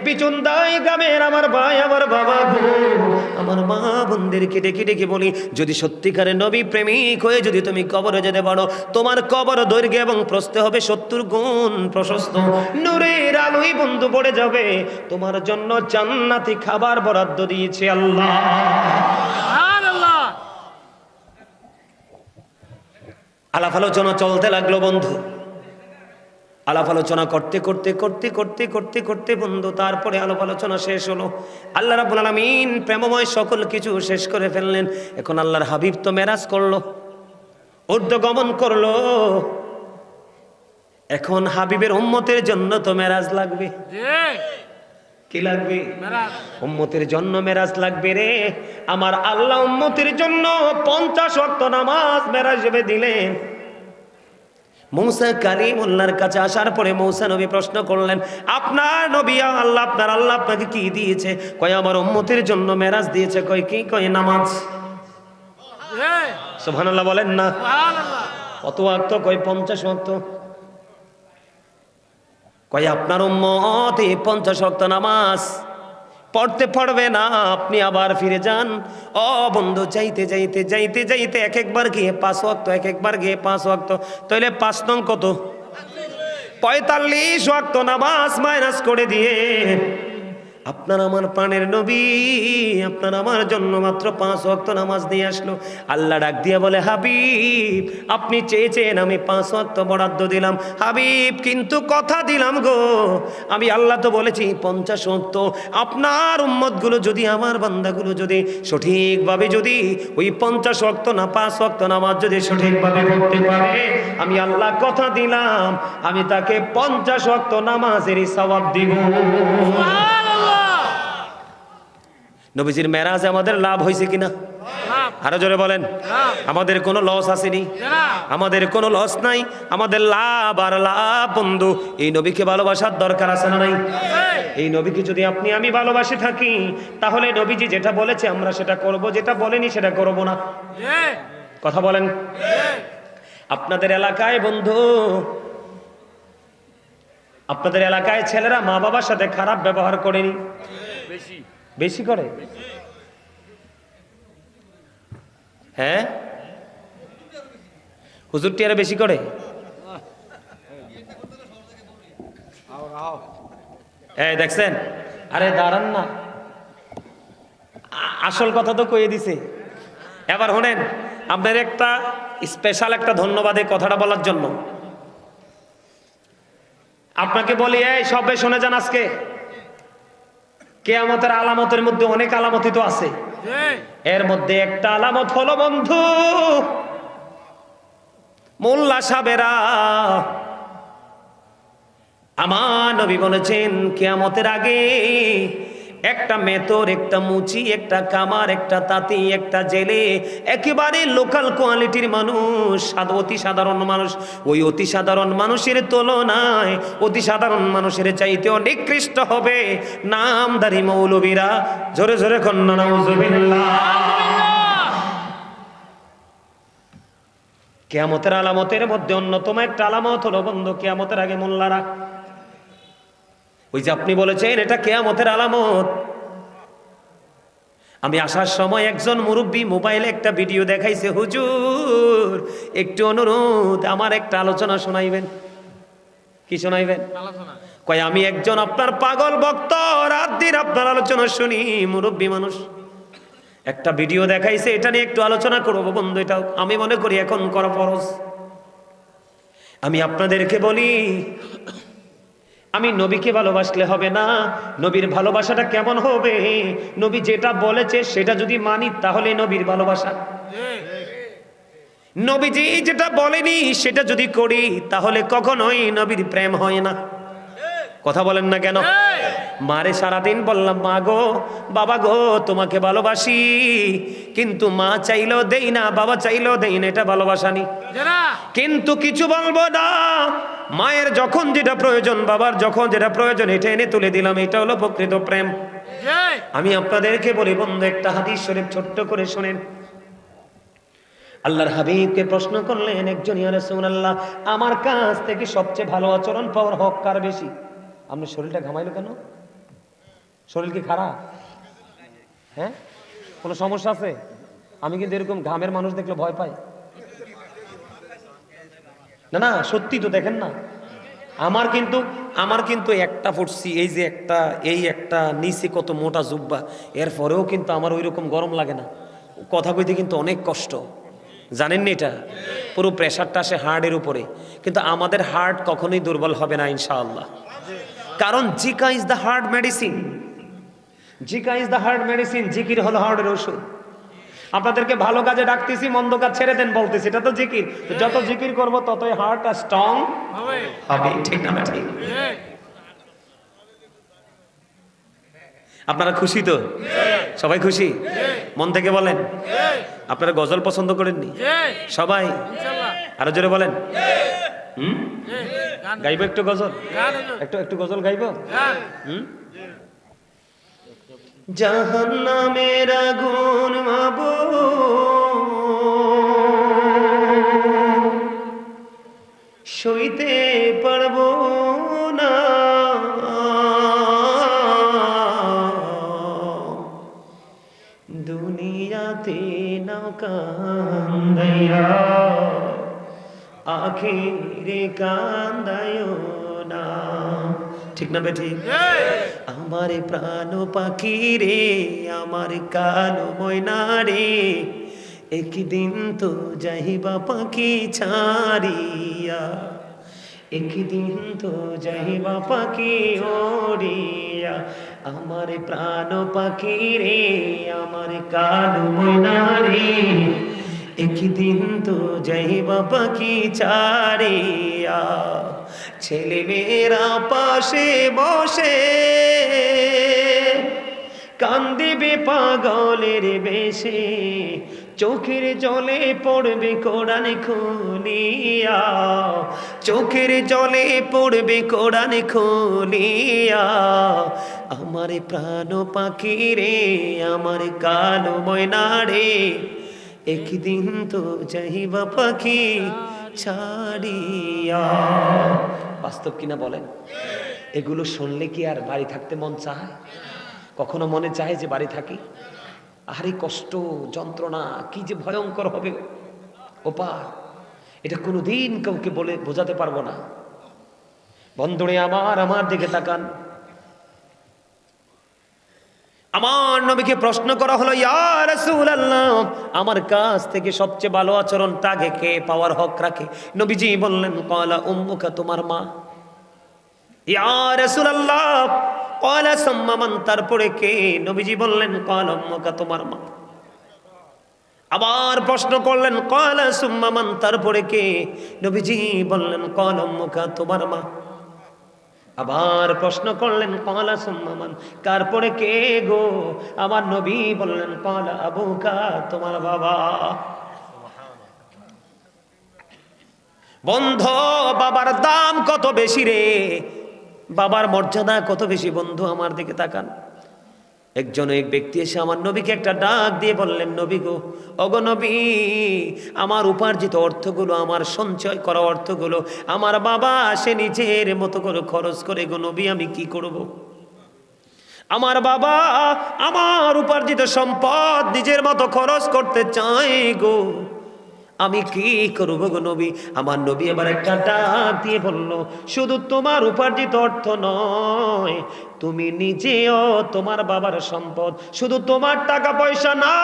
বিচুন্দাই গ্রামের আমার ভাই আমার বাবা গো, আমার মা বোনদেরকে ডেকে ডেকে বলি, যদি সত্যিকারের নবী প্রেমিক হয়ে যদি তুমি কবরে যেতে পারো, তোমার কবর দৈর্ঘ্য এবং প্রস্থ হবে 70 গুণ প্রশস্ত, নূরের আলোই বন্ধু পড়ে যাবে, তোমার জন্য জান্নাতি খাবার বরাদ্দ দিয়েছে আল্লাহ। আলাপ আলোচনা চলতে লাগলো বন্ধু, আলাপ আলোচনা করতে করতে করতে করতে করতে করতে বন্ধু তারপরে আলাপ আলোচনা শেষ হলো। আল্লাহ রাব্বুল আলামিন প্রেমময় সকল কিছু শেষ করে ফেললেন। এখন আল্লাহর হাবিব তো মেরাজ করলো, ঊর্ধ্বগমন করলো, এখন হাবিবের উম্মতের জন্য তো মেরাজ লাগবে। কি লাগবে? উম্মতের জন্য মেরাজ লাগবে রে। আমার আল্লাহ উম্মতের জন্য 50 ওয়াক্ত নামাজ মেরাজ হিসেবে দিলেন। মূসা কালিমুল্লাহর কাছে আসার পরে মূসা নবী প্রশ্ন করলেন, আপনার নবী আল্লাহ, আপনার আল্লাহ আপনাকে কি দিয়েছে? কয় আমার উম্মতের জন্য মেরাজ দিয়েছে। কয় কি? কয় নামাজ। সুবহানাল্লাহ বলেন না। কত ওয়াক্ত? কয় 50 ওয়াক্ত। কয় আপনার উম্মত এই 50 ওয়াক্ত নামাজ পড়তে পারবে না, আপনি আবার ফিরে যান। ও বন্ধু, যাইতে যাইতে যাইতে যাইতে এক একবার গিয়ে 5 ওয়াক্ত, এক একবার গিয়ে 5 ওয়াক্ত, তাহলে 5 নং কত? 45 ওয়াক্ত নামাজ মাইনাস করে দিয়ে আপনার আমার প্রাণের নবী আপনার আমার জন্য মাত্র 5 ওয়াক্ত নামাজ দিয়ে আসলো। আল্লাহ ডাক দিয়ে বলে, হাবিব আপনি চেয়েছেন আমি 5 ওয়াক্ত বরাদ্দ দিলাম হাবিব, কিন্তু কথা দিলাম গো, আমি আল্লাহ তো বলেছি 50 ওয়াক্ত। আপনার উম্মতগুলো যদি, আমার বান্দাগুলো যদি সঠিকভাবে যদি ওই 50 ওয়াক্ত না 5 ওয়াক্ত নামাজ যদি সঠিকভাবে পড়তে পারে, আমি আল্লাহ কথা দিলাম আমি তাকে 50 ওয়াক্ত নামাজেরই সওয়াব দিব। নবীজির মেরাজে আমাদের লাভ হয়েছে কিনা? আরো জোরে বলেন। আমাদের কোনো লস আসেনি, আমাদের কোনো লস নাই, আমাদের লাভ আর লাভ। বন্ধু, এই নবীকে ভালোবাসার দরকার আছে না নাই? এই নবীকে যদি আপনি আমি ভালোবাসে থাকি, তাহলে নবীজি যেটা বলেছে আমরা সেটা করব, যেটা বলেনি সেটা করব না। কথা বলেন। আপনাদের এলাকায় বন্ধু, আপনাদের এলাকায় ছেলেরা মা বাবার সাথে খারাপ ব্যবহার করেনি? বেশি করে? হ্যাঁ, হুজুরটি আরো বেশি করে। এই দেখছেন? আরে দাঁড়ান না, আসল কথা তো কয়ে দিছে। এবার শোনেন, আপনার একটা স্পেশাল একটা ধন্যবাদ এই কথাটা বলার জন্য। আপনাকে বলি, এই সবে শুনে যান, আজকে কিয়ামতের আলামতের মধ্যে অনেক আলামতই তো আছে। এর মধ্যে একটা আলামত হলো বন্ধু, মোল্লা সাহেবেরা, আমার নবী বলেছেন কিয়ামতের আগে একটা মেতর, একটা মুচি, একটা কামার, একটা তাঁতি, একটা জেলে, একেবারে লোকাল কোয়ালিটির মানুষ, অতি সাধারণ মানুষ, ওই অতি সাধারণ মানুষের তুলনায় অতি সাধারণ মানুষের চাইতে নিকৃষ্ট হবে নামধারী মৌলবীরা। জোরে জোরে কন্যা নাউজুবিল্লাহ। কিয়ামতের আলামতের মধ্যে অন্যতম একটা আলামত হলো বন্ধু, কিয়ামতের আগে মোল্লারা, ওই যে আপনি বলেছেন এটা কিয়ামতের আলামত। আমি আসার সময় একজন মুরব্বী মোবাইলে একটা ভিডিও দেখাইছে, হুজুর একটু অনুরোধ, আমার একটা আলোচনা শোনাইবেন। কি শোনাইবেন? কয় আমি একজন আপনার পাগল ভক্ত, রাত দিন আপনার আলোচনা শুনি, মুরব্বী মানুষ, একটা ভিডিও দেখাইছে, এটা নিয়ে একটু আলোচনা করবো বন্ধু। এটাও আমি মনে করি এখন করা ফরজ। আমি আপনাদেরকে বলি, আমি নবীকে ভালোবাসলে হবে না, নবীর ভালোবাসাটা কেমন হবে? নবী যেটা বলেছে সেটা যদি মানি তাহলে নবীর ভালোবাসা। নবীজি যেটা বলেনি সেটা যদি করি তাহলে কখনোই নবীর প্রেম হয় না। কথা বলেন না কেন? মারে সারাদিন বললাম, মা গো, বাবা গো, তোমাকে ভালোবাসি, কিন্তু মা চাইলেও দেই না, বাবা চাইলেও দেই না, এটা ভালোবাসা নি। কিন্তু কিছু বলবো না, মায়ের যখন যেটা প্রয়োজন, বাবার যখন যেটা প্রয়োজন, এটা এনে তুলে দিলাম, এটা হলো প্রকৃত প্রেম। আমি আপনাদেরকে বলি বন্ধু, একটা হাদিস শরীফ ছোট্ট করে শোনেন। আল্লাহর হাবিবকে প্রশ্ন করলেন একজন, ইয়া রাসূলুল্লাহ, আমার কাছ থেকে সবচেয়ে ভালো আচরণ পাওয়ার হক কার বেশি? আপনার শরীরটা ঘামাইলো কেন? শরীর কি খারাপ? হ্যাঁ, কোনো সমস্যা আছে? আমি কিন্তু এরকম ঘামের মানুষ দেখলে ভয় পাই। না না, সত্যি তো, দেখেন না, আমার কিন্তু একটা ফুটছি, এই যে একটা, এই একটা নিচে কত মোটা জুব্বা, এরপরেও কিন্তু আমার ওই রকম গরম লাগে না। কথা কইতে কিন্তু অনেক কষ্ট, জানেননি? এটা পুরো প্রেশারটা আসে হার্টের উপরে, কিন্তু আমাদের হার্ট কখনোই দুর্বল হবে না ইনশাআল্লাহ। কারণ Zika is the heart medicine, Zika is the heart medicine, জিকির হলো হার্টের ওষুধ। আপনাদেরকে ভালো কাজে ডাকতেছি, মন্দ কাজ ছেড়ে দেন বলতেছি, এটা তো জিকির। যত জিকির করব ততই হার্টটা স্ট্রং হবে, ঠিক না? ঠিক। আপনারা খুশি তো? সবাই খুশি? মন থেকে বলেন। আপনারা গজল পছন্দ করেননি সবাই? আরো জোরে বলেন। গাইবো একটু গজল, একটু গজল গাইবো। জাহান্নামের আগুন মাবো সইতে পারবো না, দুনিয়াতে নৌকান্দাইয়া আখিরে কান্দায়ও না। ঠিক না বেঠি? আমার প্রাণ পাখি রে, আমার কালো ময়না রে, একদিন তো যাইবা পাখি ছাড়িয়া, একদিন তো যাইবা পাখি ওড়িয়া। আমার প্রাণ পাখি রে, আমার কালো ময়না রে, একদিন তো যাইবা পাখি ছাড়িয়া। ছেলে মেয়েরা পাশে বসে কান্দিবে পাগলের বেশে, চোখের জলে পড়বে কোরআন খুলিয়া, চোখের জলে পড়বে কোরআন খুলিয়া। আমার প্রাণ পাখি রে, আমার কালো ময়না রে, একদিন তো যাইবা পাখি ছাড়িয়া। বাস্তব কিনা বলেন? এগুলো শুনলে কি আর বাড়ি থাকতে মন চায়? কখনো মনে চায় যে বাড়ি থাকি? আরে কষ্ট যন্ত্রণা কি যে ভয়ঙ্কর হবে ওপা, এটা কোনোদিন কাউকে বলে বোঝাতে পারবো না। বন্ধুরে আমার দিকে তাকান। আমার নবীকে প্রশ্ন করা হলো, ইয়া রাসূলুল্লাহ, আমার কাছ থেকে সবচেয়ে ভালো আচরণটাকে কে পাওয়ার হক রাখে? নবীজি বললেন, ক্বালা উম্মুকা, তোমার মা। ইয়া রাসূলুল্লাহ, ক্বালা সুম্মা মান, তারপরে কে? নবীজি বললেন, ক্বালা উম্মুকা, তোমার মা। আবার প্রশ্ন করলেন, ক্বালা সুম্মা মান, তারপরে কে? নবীজি বললেন, ক্বালা উম্মুকা, তোমার মা। আবার প্রশ্ন করলেন, ক্বালা সুম্মা মান, তারপরে কে গো? আমার নবী বললেন, ক্বালা আবুকা, তোমার বাবা। বন্ধু, বাবার দাম কত বেশি রে, বাবার মর্যাদা কত বেশি। বন্ধু আমার দিকে তাকান। এক ব্যক্তি এসে আমার নবীকে একটা ডাক দিয়ে বললেন, নবী গো, ওগো নবী, আমার উপার্জিত অর্থগুলো, আমার সঞ্চয় করা অর্থগুলো আমার বাবা সে নিজের মতো করে খরচ করে, গো নবী আমি কি করব? আমার বাবা আমার উপার্জিত সম্পদ নিজের মতো খরচ করতে চায় গো, আমি কি করব গো নবী? আমার নবী এবার একটা ডাক দিয়ে বলল, শুধু তোমার উপার্জিত অর্থ নয়, তুমি নিজেও তোমার বাবার সম্পদ, শুধু তোমার টাকা পয়সা না,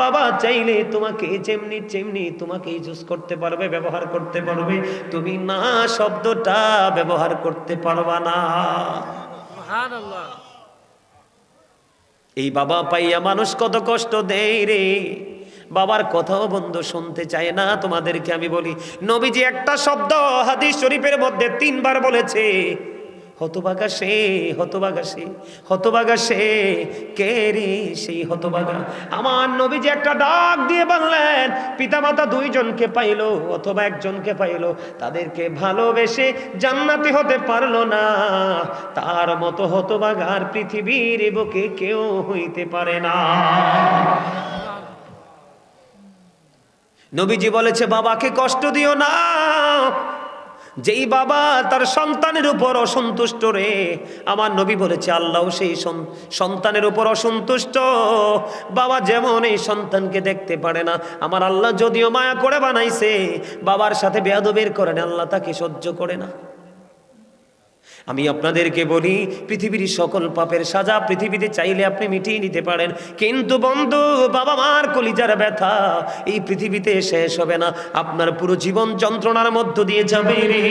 বাবা চাইলে তোমাকে যেমনি তোমাকে ইউজ করতে পারবে, ব্যবহার করতে পারবে, তুমি না শব্দটা ব্যবহার করতে পারবা না। সুবহানাল্লাহ। এই বাবা পাইয়া মানুষ কত কষ্ট দেয় রে। বাবার কথাও বন্ধু শুনতে চায় না। তোমাদেরকে আমি বলি, নবীজি একটা শব্দ হাদিস শরীফের মধ্যে 3 বার বলেছে, হতভাগা সে, হতভাগা সে, হতভাগা সে। কে রে সেই হতভাগা? আমার নবীজি একটা ডাক দিয়ে বললেন, পিতামাতা 2 জনকে পাইলো অথবা 1 জনকে পাইলো, তাদেরকে ভালোবেসে জান্নাতি হতে পারলো না, তার মতো হতভাগার পৃথিবীর বুকে কেউ হইতে পারে না। নবীজি বলেছে, বাবাকে কষ্ট দিও না। যেই বাবা তার সন্তানের উপর অসন্তুষ্ট রে, আমার নবী বলেছে আল্লাহ সেই সন্তানের উপর অসন্তুষ্ট। বাবা যেমন এই সন্তানকে দেখতে পারে না, আমার আল্লাহ যদিও মায়া করে বানাইছে, বাবার সাথে বেয়াদবির করেন, আল্লাহ তাকে সহ্য করে না। আমি আপনাদেরকে বলি, পৃথিবীর সকল পাপের সাজা পৃথিবীতে চাইলে আপনি মিটিয়ে নিতে পারেন, কিন্তু বন্ধু, বাবা মার কলিজার ব্যথা এই পৃথিবীতে শেষ হবে না। আপনার পুরো জীবন যন্ত্রণার মধ্য দিয়ে যাবে রে।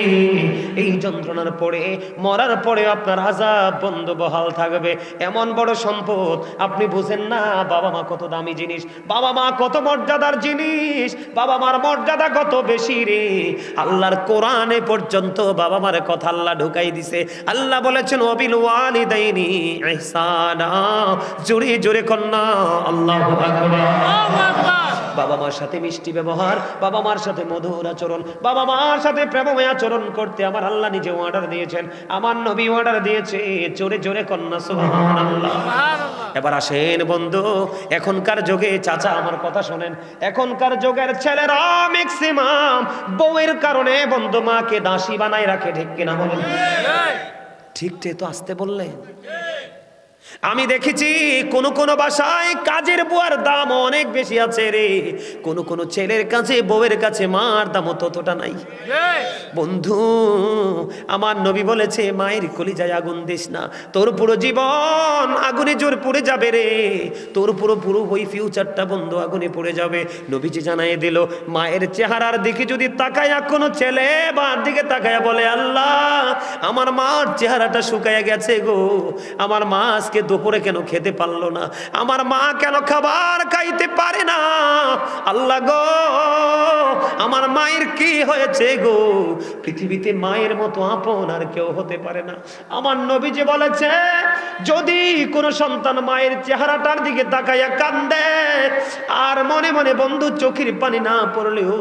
এই যন্ত্রণার পরে, মরার পরে আপনার আযাব বন্ধ বহাল থাকবে। এমন বড় সম্পদ আপনি বুঝেন না, বাবা মা কত দামি জিনিস, বাবা মা কত মর্যাদার জিনিস, বাবা মার মর্যাদা কত বেশি রে। আল্লাহর কোরআনে পর্যন্ত বাবা মার কথা আল্লাহ ঢুকাই দিছে। আল্লাহ বলেছেন, ওয়াবিল ওয়ালিদাইনি ইহসানা। জোরে জোরে কন্যা আল্লাহু আকবার। বাবা মার সাথে মিষ্টি ব্যবহার, বাবা মার সাথে মধুর আচরণ, বাবা মার সাথে প্রেমময় আচরণ করতে আমার আল্লাহ নিজে অর্ডার দিয়েছেন, আমার নবী অর্ডার দিয়েছে। জোরে জোরে কন্যা সুবহানাল্লাহ। এবার আসেন বন্ধু, এখনকার যুগে, চাচা আমার কথা শোনেন, এখনকার যুগের ছেলেরা ম্যাক্সিমাম বউয়ের কারণে বন্ধু মাকে দাসী বানাই রাখে, ঠিক কিনা বলেন? ঠিক তো আসতে বললেন। আমি দেখেছি কোন কোন বাসায় কাজের বুয়ার দাম অনেক বেশি আছে রে, কোন কোন ছেলের কাছে বউয়ের কাছে মার দাম ততটা নাই। বন্ধু আমার নবী বলেছে মায়ের কলিজায় আগুন দিস না, তোর পুরো জীবন আগুনে জোর পুড়ে যাবে রে, তোর পুরো ওই ফিউচারটা বন্ধু আগুনে পড়ে যাবে। নবীজি জানাই দিল মায়ের চেহারার দিকে যদি তাকায়া কোনো ছেলে বার দিকে তাকায়া বলে আল্লাহ আমার মার চেহারাটা শুকায়া গেছে গো, আমার মা আজকে দুপুরে কেন খেতে পারলো না, আমার মা কেন খাবার খাইতে পারে না, আল্লাহ গো আমার মায়ের কি হয়েছে গো, পৃথিবীতে মায়ের মতো আপন আর কেউ হতে পারে না। আমার নবী যে বলেছে যদি কোনো সন্তান মায়ের চেহারাটার দিকে তাকাইয়া কান্দে আর মনে মনে বন্ধু চোখের পানি না পড়লেও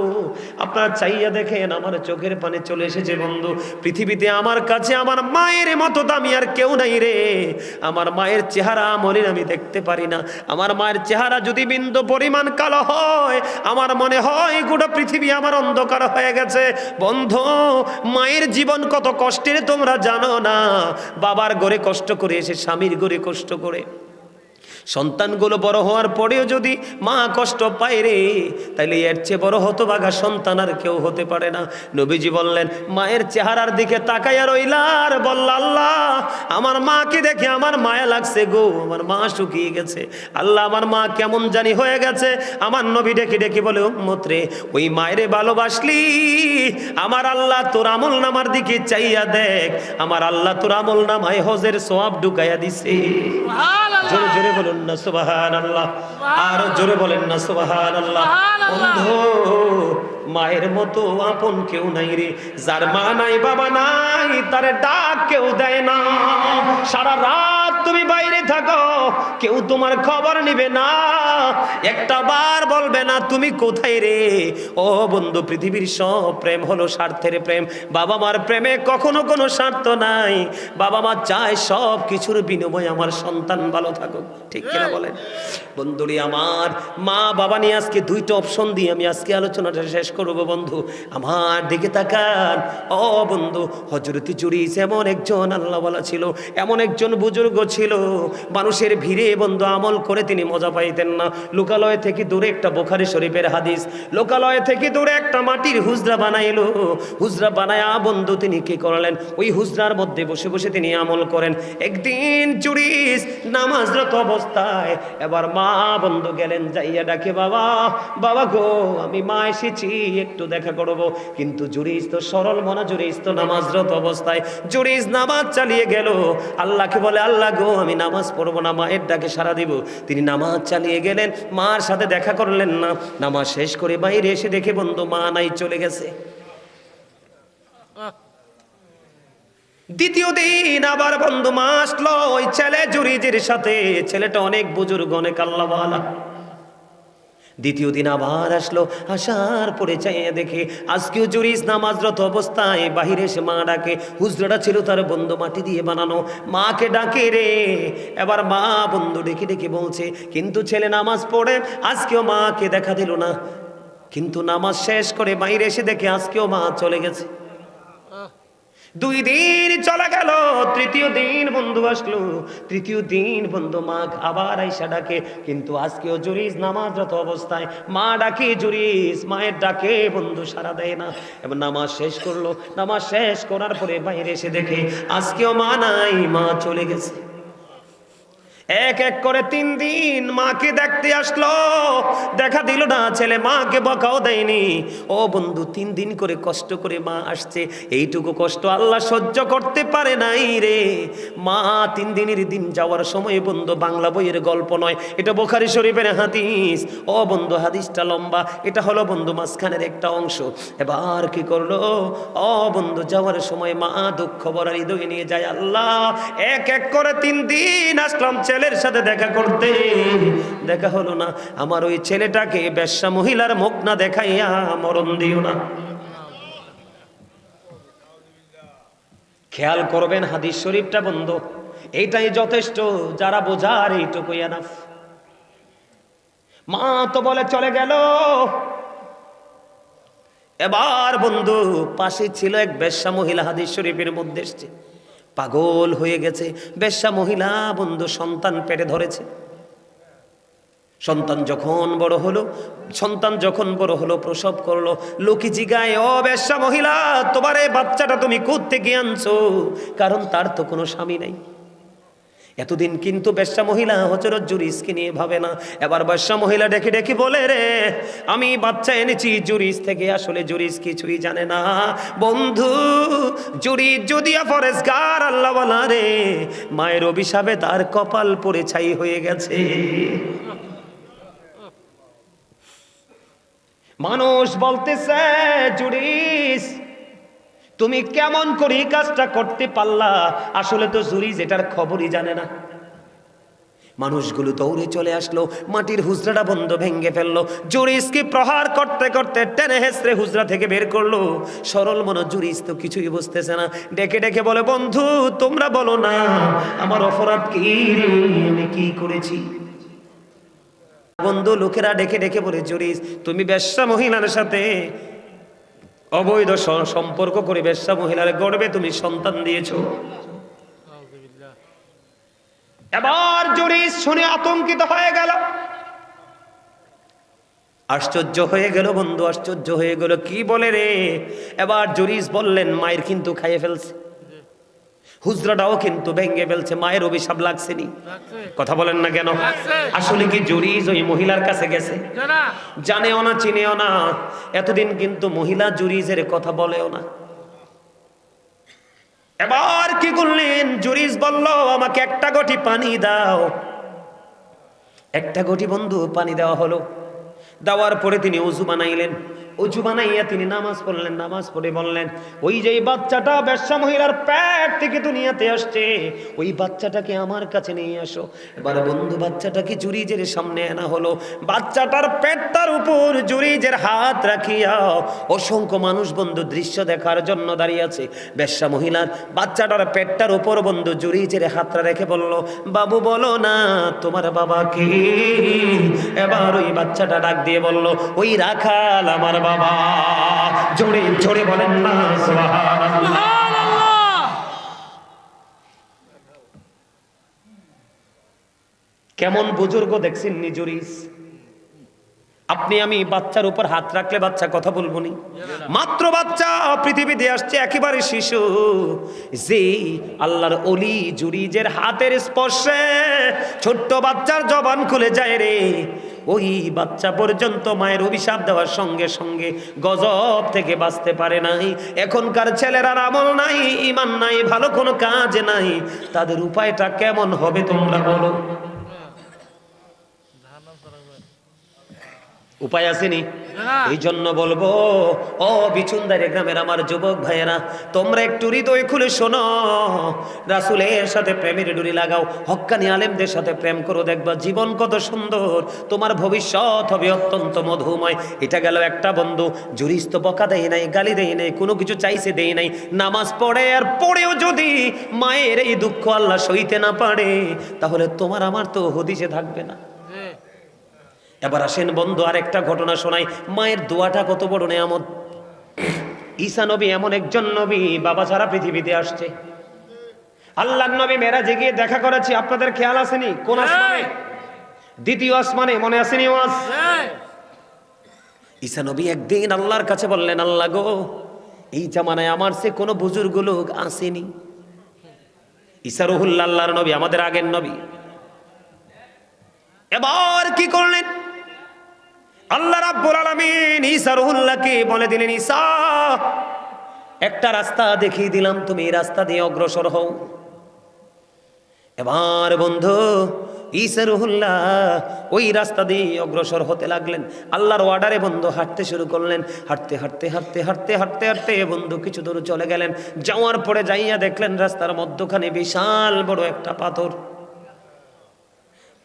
আপনারা চাইয়া দেখেন আমার চোখের পানি চলে এসেছে বন্ধু, পৃথিবীতে আমার কাছে আমার মায়ের মতো দামি আর কেউ নাই রে, আমার মায়ের চেহারা মনে আমি দেখতে পারি না, আমার মায়ের চেহারা যদি বিন্দু পরিমাণ কালো হয় আমার মনে হয় গোটা পৃথিবী আমার অন্ধকার হয়ে গেছে। বন্ধু মায়ের জীবন কত কষ্টের তোমরা জানো না, বাবার ঘরে কষ্ট করে এসে স্বামীর ঘরে কষ্ট করে সন্তানগুলো বড় হওয়ার পরেও যদি মা কষ্ট পায় রে, তাইলে এর চেয়ে বড় হতভাগা সন্তান আর কেউ হতে পারে না। নবীজি বললেন মায়ের চেহারার দিকে তাকাইয়া রইলা আর বলল আল্লাহ আমার মাকে দেখে আমার মায়া লাগছে গো, আমার মা শুকিয়ে গেছে, আল্লাহ আমার মা কেমন জানি হয়ে গেছে। আমার নবী ডেকে ডেকে বলে উম্মত রে ওই মায়েরে ভালোবাসলি, আমার আল্লাহ তোর আমল নামার দিকে চাইয়া দেখ, আমার আল্লাহ তোর আমল নামায় হজের সওয়াব ঢুকাইয়া দিছে। জোরে জোরে বলুন না সুবহানাল্লাহ, আর জোরে বলেন না সুবহানাল্লাহ। বন্ধু মায়ের মতো আপন কেউ নাই রে, যার মা নাই বাবা নাই তারে ডাক কেউ দেয় না, সারা রাত তুমি বাইরে থাকো কেউ তোমার খবর নিবে না, একটা বার বলবে না তুমি কোথায় রে। ও বন্ধু পৃথিবীর সব প্রেম হলো স্বার্থের প্রেম, বাবা মার প্রেমে কখনো কোনো স্বার্থ নাই, বাবা মা চায় সব কিছুর বিনিময়ে আমার সন্তান ভালো থাকুক, ঠিক কিনা বলেন? বন্ধুরি আমার মা বাবা নিয়ে আজকে দুইটা অপশন দিয়ে আমি আজকে আলোচনাটা শেষ করব। বন্ধু আমার দিকে তাকান, ও বন্ধু হযরত জুরিস এমন একজন আল্লাহওয়ালা ছিল, এমন একজন বুজুর্গ ছিল, মানুষের ভিড়ে বন্ধু আমল করে তিনি মজা পাইতেন না। লোকালয় থেকে দূরে একটা বুখারী শরীফের হাদিস, লোকালয় থেকে দূরে একটা মাটির হুজরা বানাইলো, হুজরা বানায়া বন্ধু তিনি কি করলেন ওই হুজরার মধ্যে বসে বসে তিনি আমল করেন। একদিন জুরিস নামাজরত অবস্থায় এবার মা বন্ধু গেলেন, যাইয়া ডাকে বাবা বাবা গো আমি মা এসেছি একটু দেখা করব, কিন্তু জুরিস তো সরল মনা, জুরিস তো নামাজরত অবস্থায়, জুরিস নামাজ চালিয়ে গেল, আল্লাহকে বলে আল্লাহ গো আমি নামাজ পড়বো না, মায়ের ডাকে সাড়া দিব। তিনি নামাজ চালিয়ে গেলেন, মার সাথে দেখা করলেন না, নামাজ শেষ করে বাইরে এসে দেখে বন্ধু মা নাই, চলে গেছে। দ্বিতীয় দিন আবার বন্ধু মা আসলো ওই ছেলে জুরিজের সাথে, ছেলেটা অনেক বুজুর্গ অনেক আল্লাহওয়ালা। দ্বিতীয় দিন আবার আসলো, আসার পরে চাইয়ে দেখে আজকেও জুরিস নামাজরত অবস্থায় বাহিরে এসে মা ডাকে, হুজরাটা ছিল তার বন্ধু মাটি দিয়ে বানানো, মাকে ডাকে রে। এবার মা বন্ধু ডেকে ডেকে বলছে, কিন্তু ছেলে নামাজ পড়ে আজকেও মাকে দেখা দিল না, কিন্তু নামাজ শেষ করে বাইরে এসে দেখে আজকেও মা চলে গেছে। 2 দিন চলে গেল, তৃতীয় দিন বন্ধু আসলো, তৃতীয় দিন বন্ধু মা আবার আইসা ডাকে, কিন্তু আজকেও জুরিস নামাজরত অবস্থায়, মা ডাকে জুরিস, মায়ের ডাকে বন্ধু সাড়া দেয় না। এবার নামাজ শেষ করলো, নামাজ শেষ করার পরে বাইরে এসে দেখে আজকেও মা নাই, মা চলে গেছে। এক এক করে 3 দিন মাকে দেখতে আসলো, দেখা দিল না, ছেলে মাকে বকাও দেয়নি। ও বন্ধু 3 দিন করে কষ্ট করে মা আসছে, এইটুকু কষ্ট আল্লাহ সহ্য করতে পারে নাই রে। মা 3 দিনের দিন যাওয়ার সময় বন্ধু বাংলা বইয়ের গল্প নয়, এটা বুখারী শরীফের হাদিস। ও বন্ধু হাদিসটা লম্বা, এটা হলো বন্ধু মাঝখানের একটা অংশ। এবার কি করলো, ও বন্ধু যাওয়ার সময় মা দুঃখ ভরা হৃদয় নিয়ে যায়, আল্লাহ এক এক করে 3 দিন আসলাম ছেলের সাথে দেখা করতে, দেখা হলো না। আমার ওই ছেলেটাকে বেশ্যা মহিলার মুখ না দেখাইয়া মরণ দিও না। খেয়াল করবেন হাদিস শরীফটা বন্ধু, এইটাই যথেষ্ট, যারা বোঝার এইটুকুই এনাফ। মা তো বলে চলে গেল। এবার বন্ধু পাশে ছিল এক বেশ্যা মহিলা, হাদিস শরীফের মধ্যে এসছে, পাগল হয়ে গেছে। বেশ্যা মহিলা বন্ধু সন্তান পেটে ধরেছে। সন্তান যখন বড় হলো প্রসব করলো, লোকে জিগায়, ও বেশ্যা মহিলা, তোমার এই বাচ্চাটা তুমি কোত্থেকে আনছো? কারণ তার তো কোনো স্বামী নাই। এতদিন কিন্তু বেশ্যা মহিলা হযরত জুরিসকে নিয়ে ভাবে না। এবার বেশ্যা মহিলা ডেকে ডেকে বলে, রে আমি বাচ্চা এনেছি জুরিস থেকে। আসলে জুরিস কিছুই জানে না বন্ধু। জুরিস যদিও ফরেজগার আল্লাহওয়ালা রে, মায়ের অভিশাপে তার কপাল পড়ে ছাই হয়ে গেছে। মানুষ বলতেছে, জুরিস তুমি কেমন করে এই কাজটা করতে পারলা? আসলে তো জুরিস এটার খবরই জানে না। মানুষগুলো দৌড়ে চলে আসলো, মাটির হুজরাটা বন্ধ ভেঙে ফেললো। জুরিসকে প্রহার করতে করতে টেনে হেসড়ে হুজরা থেকে বের করলো। সরল মন জুরিস তো কিছুই বুঝতেছে না, ডেকে ডেকে বলে, বন্ধু তোমরা বলো না আমার অপরাধ কি, আমি কি করেছি? বন্ধু লোকেরা ডেকে ডেকে বলে, জুরিস তুমি বেশ্যা মহিলার সাথে অবৈধ সম্পর্ক করে বেশ্যা মহিলার গর্ভে তুমি সন্তান দিয়েছো। এবার জুরিস শুনে আতঙ্কিত হয়ে গেল, আশ্চর্য হয়ে গেল বন্ধু, আশ্চর্য হয়ে গেল, কি বলে রে? এবার জুরিস বললেন, মায়ের কিন্তু খাইয়ে ফেলছে, হুজরাটাও কিন্তু ভেঙে ফেলছে, মায়ের অভিশাপ লাগছেনি। কথা বলেন না কেন? আসলে কি জুরিস ওই মহিলার কাছে গেছে? জানেও না, চিনেও না। এতদিন কিন্তু মহিলা জুরিসের কথা বলেও না। এবার কি করলেন? জুরিস বলল, আমাকে একটা ঘটি পানি দাও। একটা ঘটি বন্ধু পানি দেওয়া হলো। দেওয়ার পরে তিনি ওযু বানাইলেন। ওযু বানাইয়া তিনি নামাজ পড়লেন। নামাজ পড়ে বললেন, ওই যে বাচ্চাটা বেশ্যা মহিলার পেট থেকে দুনিয়াতে আসছে, ওই বাচ্চাটাকে আমার কাছে নিয়ে আসো। এবার বন্ধু বাচ্চাটাকে জুরিজের সামনে আনা হলো। বাচ্চাটার পেটটার উপর জুরিজের হাত রাখিয়া অসংখ্য মানুষ বন্ধু দৃশ্য দেখার জন্য দাঁড়িয়ে আছে। বেশ্যা মহিলার বাচ্চাটার পেটটার উপর বন্ধু জুরিজের হাতটা রেখে বলল, বাবু বলো না তোমার বাবা কে? এবার ওই বাচ্চাটা ডাক দিয়ে বলল, ওই রাখাল আমার বাবা। জোরে জোরে বলেন না সুবহানাল্লাহ। কেমন বুজুর্গ দেখছেন নি জুরিস? আপনি আমি বাচ্চার উপর হাত রাখলে বাচ্চা কথা বলবো নি? মাত্র বাচ্চা পৃথিবীতে আসছে, একেবারে শিশু। যে আল্লাহর ওলি জুরিজের হাতের স্পর্শে ছোট্ট বাচ্চার জবান খুলে যায় রে, ওই বাচ্চা পর্যন্ত মায়ের অভিশাপ দেওয়ার সঙ্গে সঙ্গে গজব থেকে বাঁচতে পারে নাই। এখনকার ছেলেরা আমল নাই, ঈমান নাই, ভালো কোনো কাজ নাই, তাদের উপায়টা কেমন হবে তোমরা বলো? উপায় আসেনি? এই জন্য বলবো, ও বিচুনদারি গ্রামের আমার যুবক ভাইয়েরা, তোমরা একটু হৃদয় খুলে শোনো। রাসূলের সাথে প্রেমের ডুরি লাগাও, হক্কানি আলেমদের সাথে প্রেম করো, দেখবা জীবন কত সুন্দর, তোমার ভবিষ্যৎ হবে অত্যন্ত মধুময়। এটা গেল একটা বন্ধু। জুরিস তো বকা দেয় নাই, গালি দেয় নাই, কোনো কিছু চাইছে দেয় নাই। নামাজ পড়ে, আর পড়েও যদি মায়ের এই দুঃখ আল্লাহ সইতে না পারে, তাহলে তোমার আমার তো হদিসে থাকবে না। এবার আসেন বন্ধু আরেকটা ঘটনা শোনাই। মায়ের দোয়াটা কত বড় নেয়ামত। ঈসা নবী এমন একজন নবী, বাবা ছাড়া পৃথিবীতে আসছে। আল্লাহর নবী মেরাজে গিয়ে দেখা করেছে, আপনাদের খেয়াল আসেনি? কোন আসমানে? দ্বিতীয় আসমানে, মনে আসেনি ওয়াজ? ঈসা নবী একদিন আল্লাহর কাছে বললেন, আল্লাহ গো, এই জামানায় আমার সে কোনো বুজুর্গ লোক আসেনি। ঈসা রুহুল্লাহ, আল্লাহর নবী, আমাদের আগের নবী। এবার কি করলেন? আল্লাহ রাব্বুল আলামিন ঈসা রুহুল্লাহকে বলে দিলেন, ঈসা একটা রাস্তা দেখিয়ে দিলাম, তুমি এই রাস্তা দিয়ে অগ্রসর হও। এবার বন্ধু ঈসা রুহুল্লাহ ওই রাস্তা দিয়ে অগ্রসর হতে লাগলেন। আল্লাহর অর্ডারে বন্ধু হাঁটতে শুরু করলেন। হাঁটতে হাঁটতে হাঁটতে হাঁটতে হাঁটতে হাঁটতে বন্ধু কিছু দূর চলে গেলেন। যাওয়ার পরে যাইয়া দেখলেন রাস্তার মধ্যখানে বিশাল বড় একটা পাথর।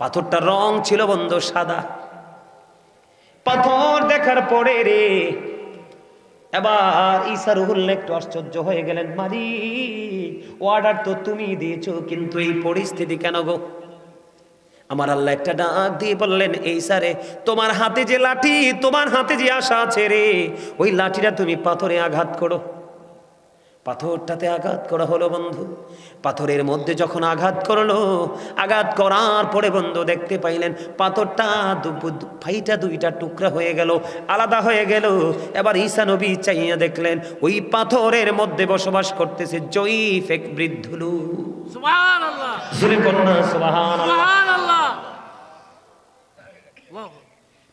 পাথরটার রং ছিল বন্ধু সাদা। পাথর দেখার পরে রে এবার ঈসা রুহুল্লাহ একটু আশ্চর্য হয়ে গেলেন, মালিক অর্ডার তো তুমি দিয়েছো, কিন্তু এই পরিস্থিতি কেন গো? আমার আল্লাহ একটা ডাক দিয়ে বললেন, ঈসা রে, তোমার হাতে যে লাঠি, তোমার হাতে যে আশা আছে রে, ওই লাঠিটা তুমি পাথরে আঘাত করো। পাথরটাতে আঘাত করা হলো বন্ধু। পাথরের মধ্যে যখন আঘাত করলো, আঘাত করার পরে বন্ধু দেখতে পাইলেন পাথরটা ফাইটা দুইটা টুকরা হয়ে গেল, আলাদা হয়ে গেল। এবার ঈসা নবী চাইয়া দেখলেন ওই পাথরের মধ্যে বসবাস করতেছে জয়ীফ এক বৃদ্ধ লোক। সুবহানাল্লাহ, জোরে কন্যা সুবহানাল্লাহ। সুবহানাল্লাহ।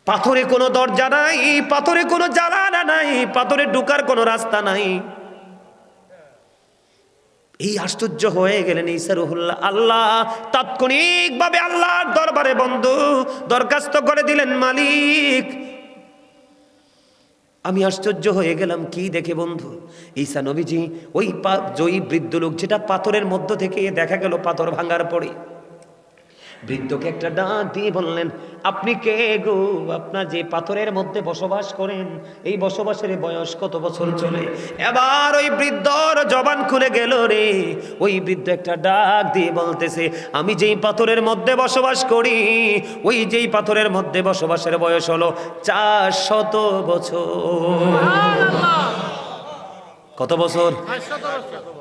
পাথরে কোনো দরজা নাই, পাথরে কোনো জানালা নাই, পাথরে ঢোকার কোনো রাস্তা নাই। এই আশ্চর্য হয়ে গেলেন ঈসা রুহুল্লাহ। আল্লাহ তাৎক্ষণিকভাবে আল্লাহর দরবারে বন্ধু দরখাস্ত করে দিলেন, মালিক আমি আশ্চর্য হয়ে গেলাম কি দেখে বন্ধু। ঈসা নবীজি ওই জয়ী বৃদ্ধ লোক, যেটা পাথরের মধ্য থেকে দেখা গেল পাথর ভাঙার পরে, বৃদ্ধকে একটা ডাক দিয়ে বললেন, আপনি কে গো? আপনার যে পাথরের মধ্যে বসবাস করেন, এই বসবাসের বয়স কত বছর চলে? এবার ওই বৃদ্ধর জবান খুলে গেল রে। ওই বৃদ্ধ একটা ডাক দিয়ে বলতেছে, আমি যেই পাথরের মধ্যে বসবাস করি, ওই যেই পাথরের মধ্যে বসবাসের বয়স হলো 400 বছর। কত বছর?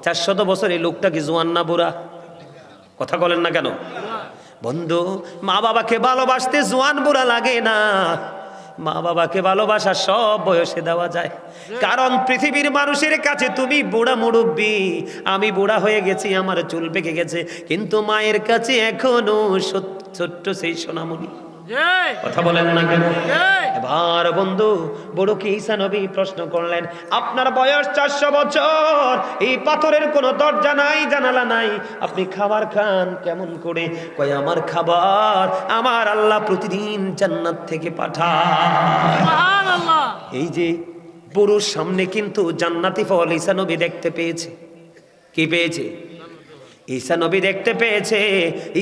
400 বছর। এই লোকটা কি জোয়ান না বুড়া? কথা বলেন না কেন বন্ধু? মা বাবাকে ভালোবাসতে জোয়ান বুড়া লাগে না, মা বাবাকে ভালোবাসা সব বয়সে দেওয়া যায়। কারণ পৃথিবীর মানুষের কাছে তুমি বুড়া মুরব্বী, আমি বুড়া হয়ে গেছি, আমার চুল পেকে গেছে, কিন্তু মায়ের কাছে এখনো ছোট্ট সেই সোনামণি। কথা বলেন না কেন? এবার বন্ধু বড়কে ঈসা নবী প্রশ্ন করলেন, আপনার বয়স 400 বছর, এই পাথরের কোনো দরজা নাই, জানালা নাই, আপনি খাবার খান কেমন করে? কয় আমার খাবার আমার আল্লাহ প্রতিদিন জান্নাত থেকে পাঠায়। সুবহানাল্লাহ। এই যে বুড়োর সামনে কিন্তু জান্নাতি ফল ঈসা নবী দেখতে পেয়েছে। কি পেয়েছে? ঈসা নবী দেখতে পেয়েছে।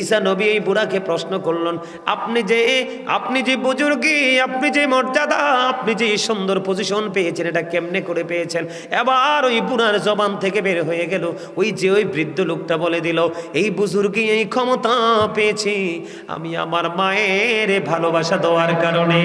ঈসা নবী এই বুড়াকে প্রশ্ন করলেন, আপনি যে বুজুর্গি, আপনি যে মর্যাদা, আপনি যে সুন্দর পজিশন পেয়েছেন, এটা কেমনে করে পেয়েছেন? এবার ওই বুড়ার জবান থেকে বের হয়ে গেল, ওই বৃদ্ধ লোকটা বলে দিল, এই বুজুর্গি, এই ক্ষমতা পেয়েছি আমি আমার মায়ের ভালোবাসা দেওয়ার কারণে।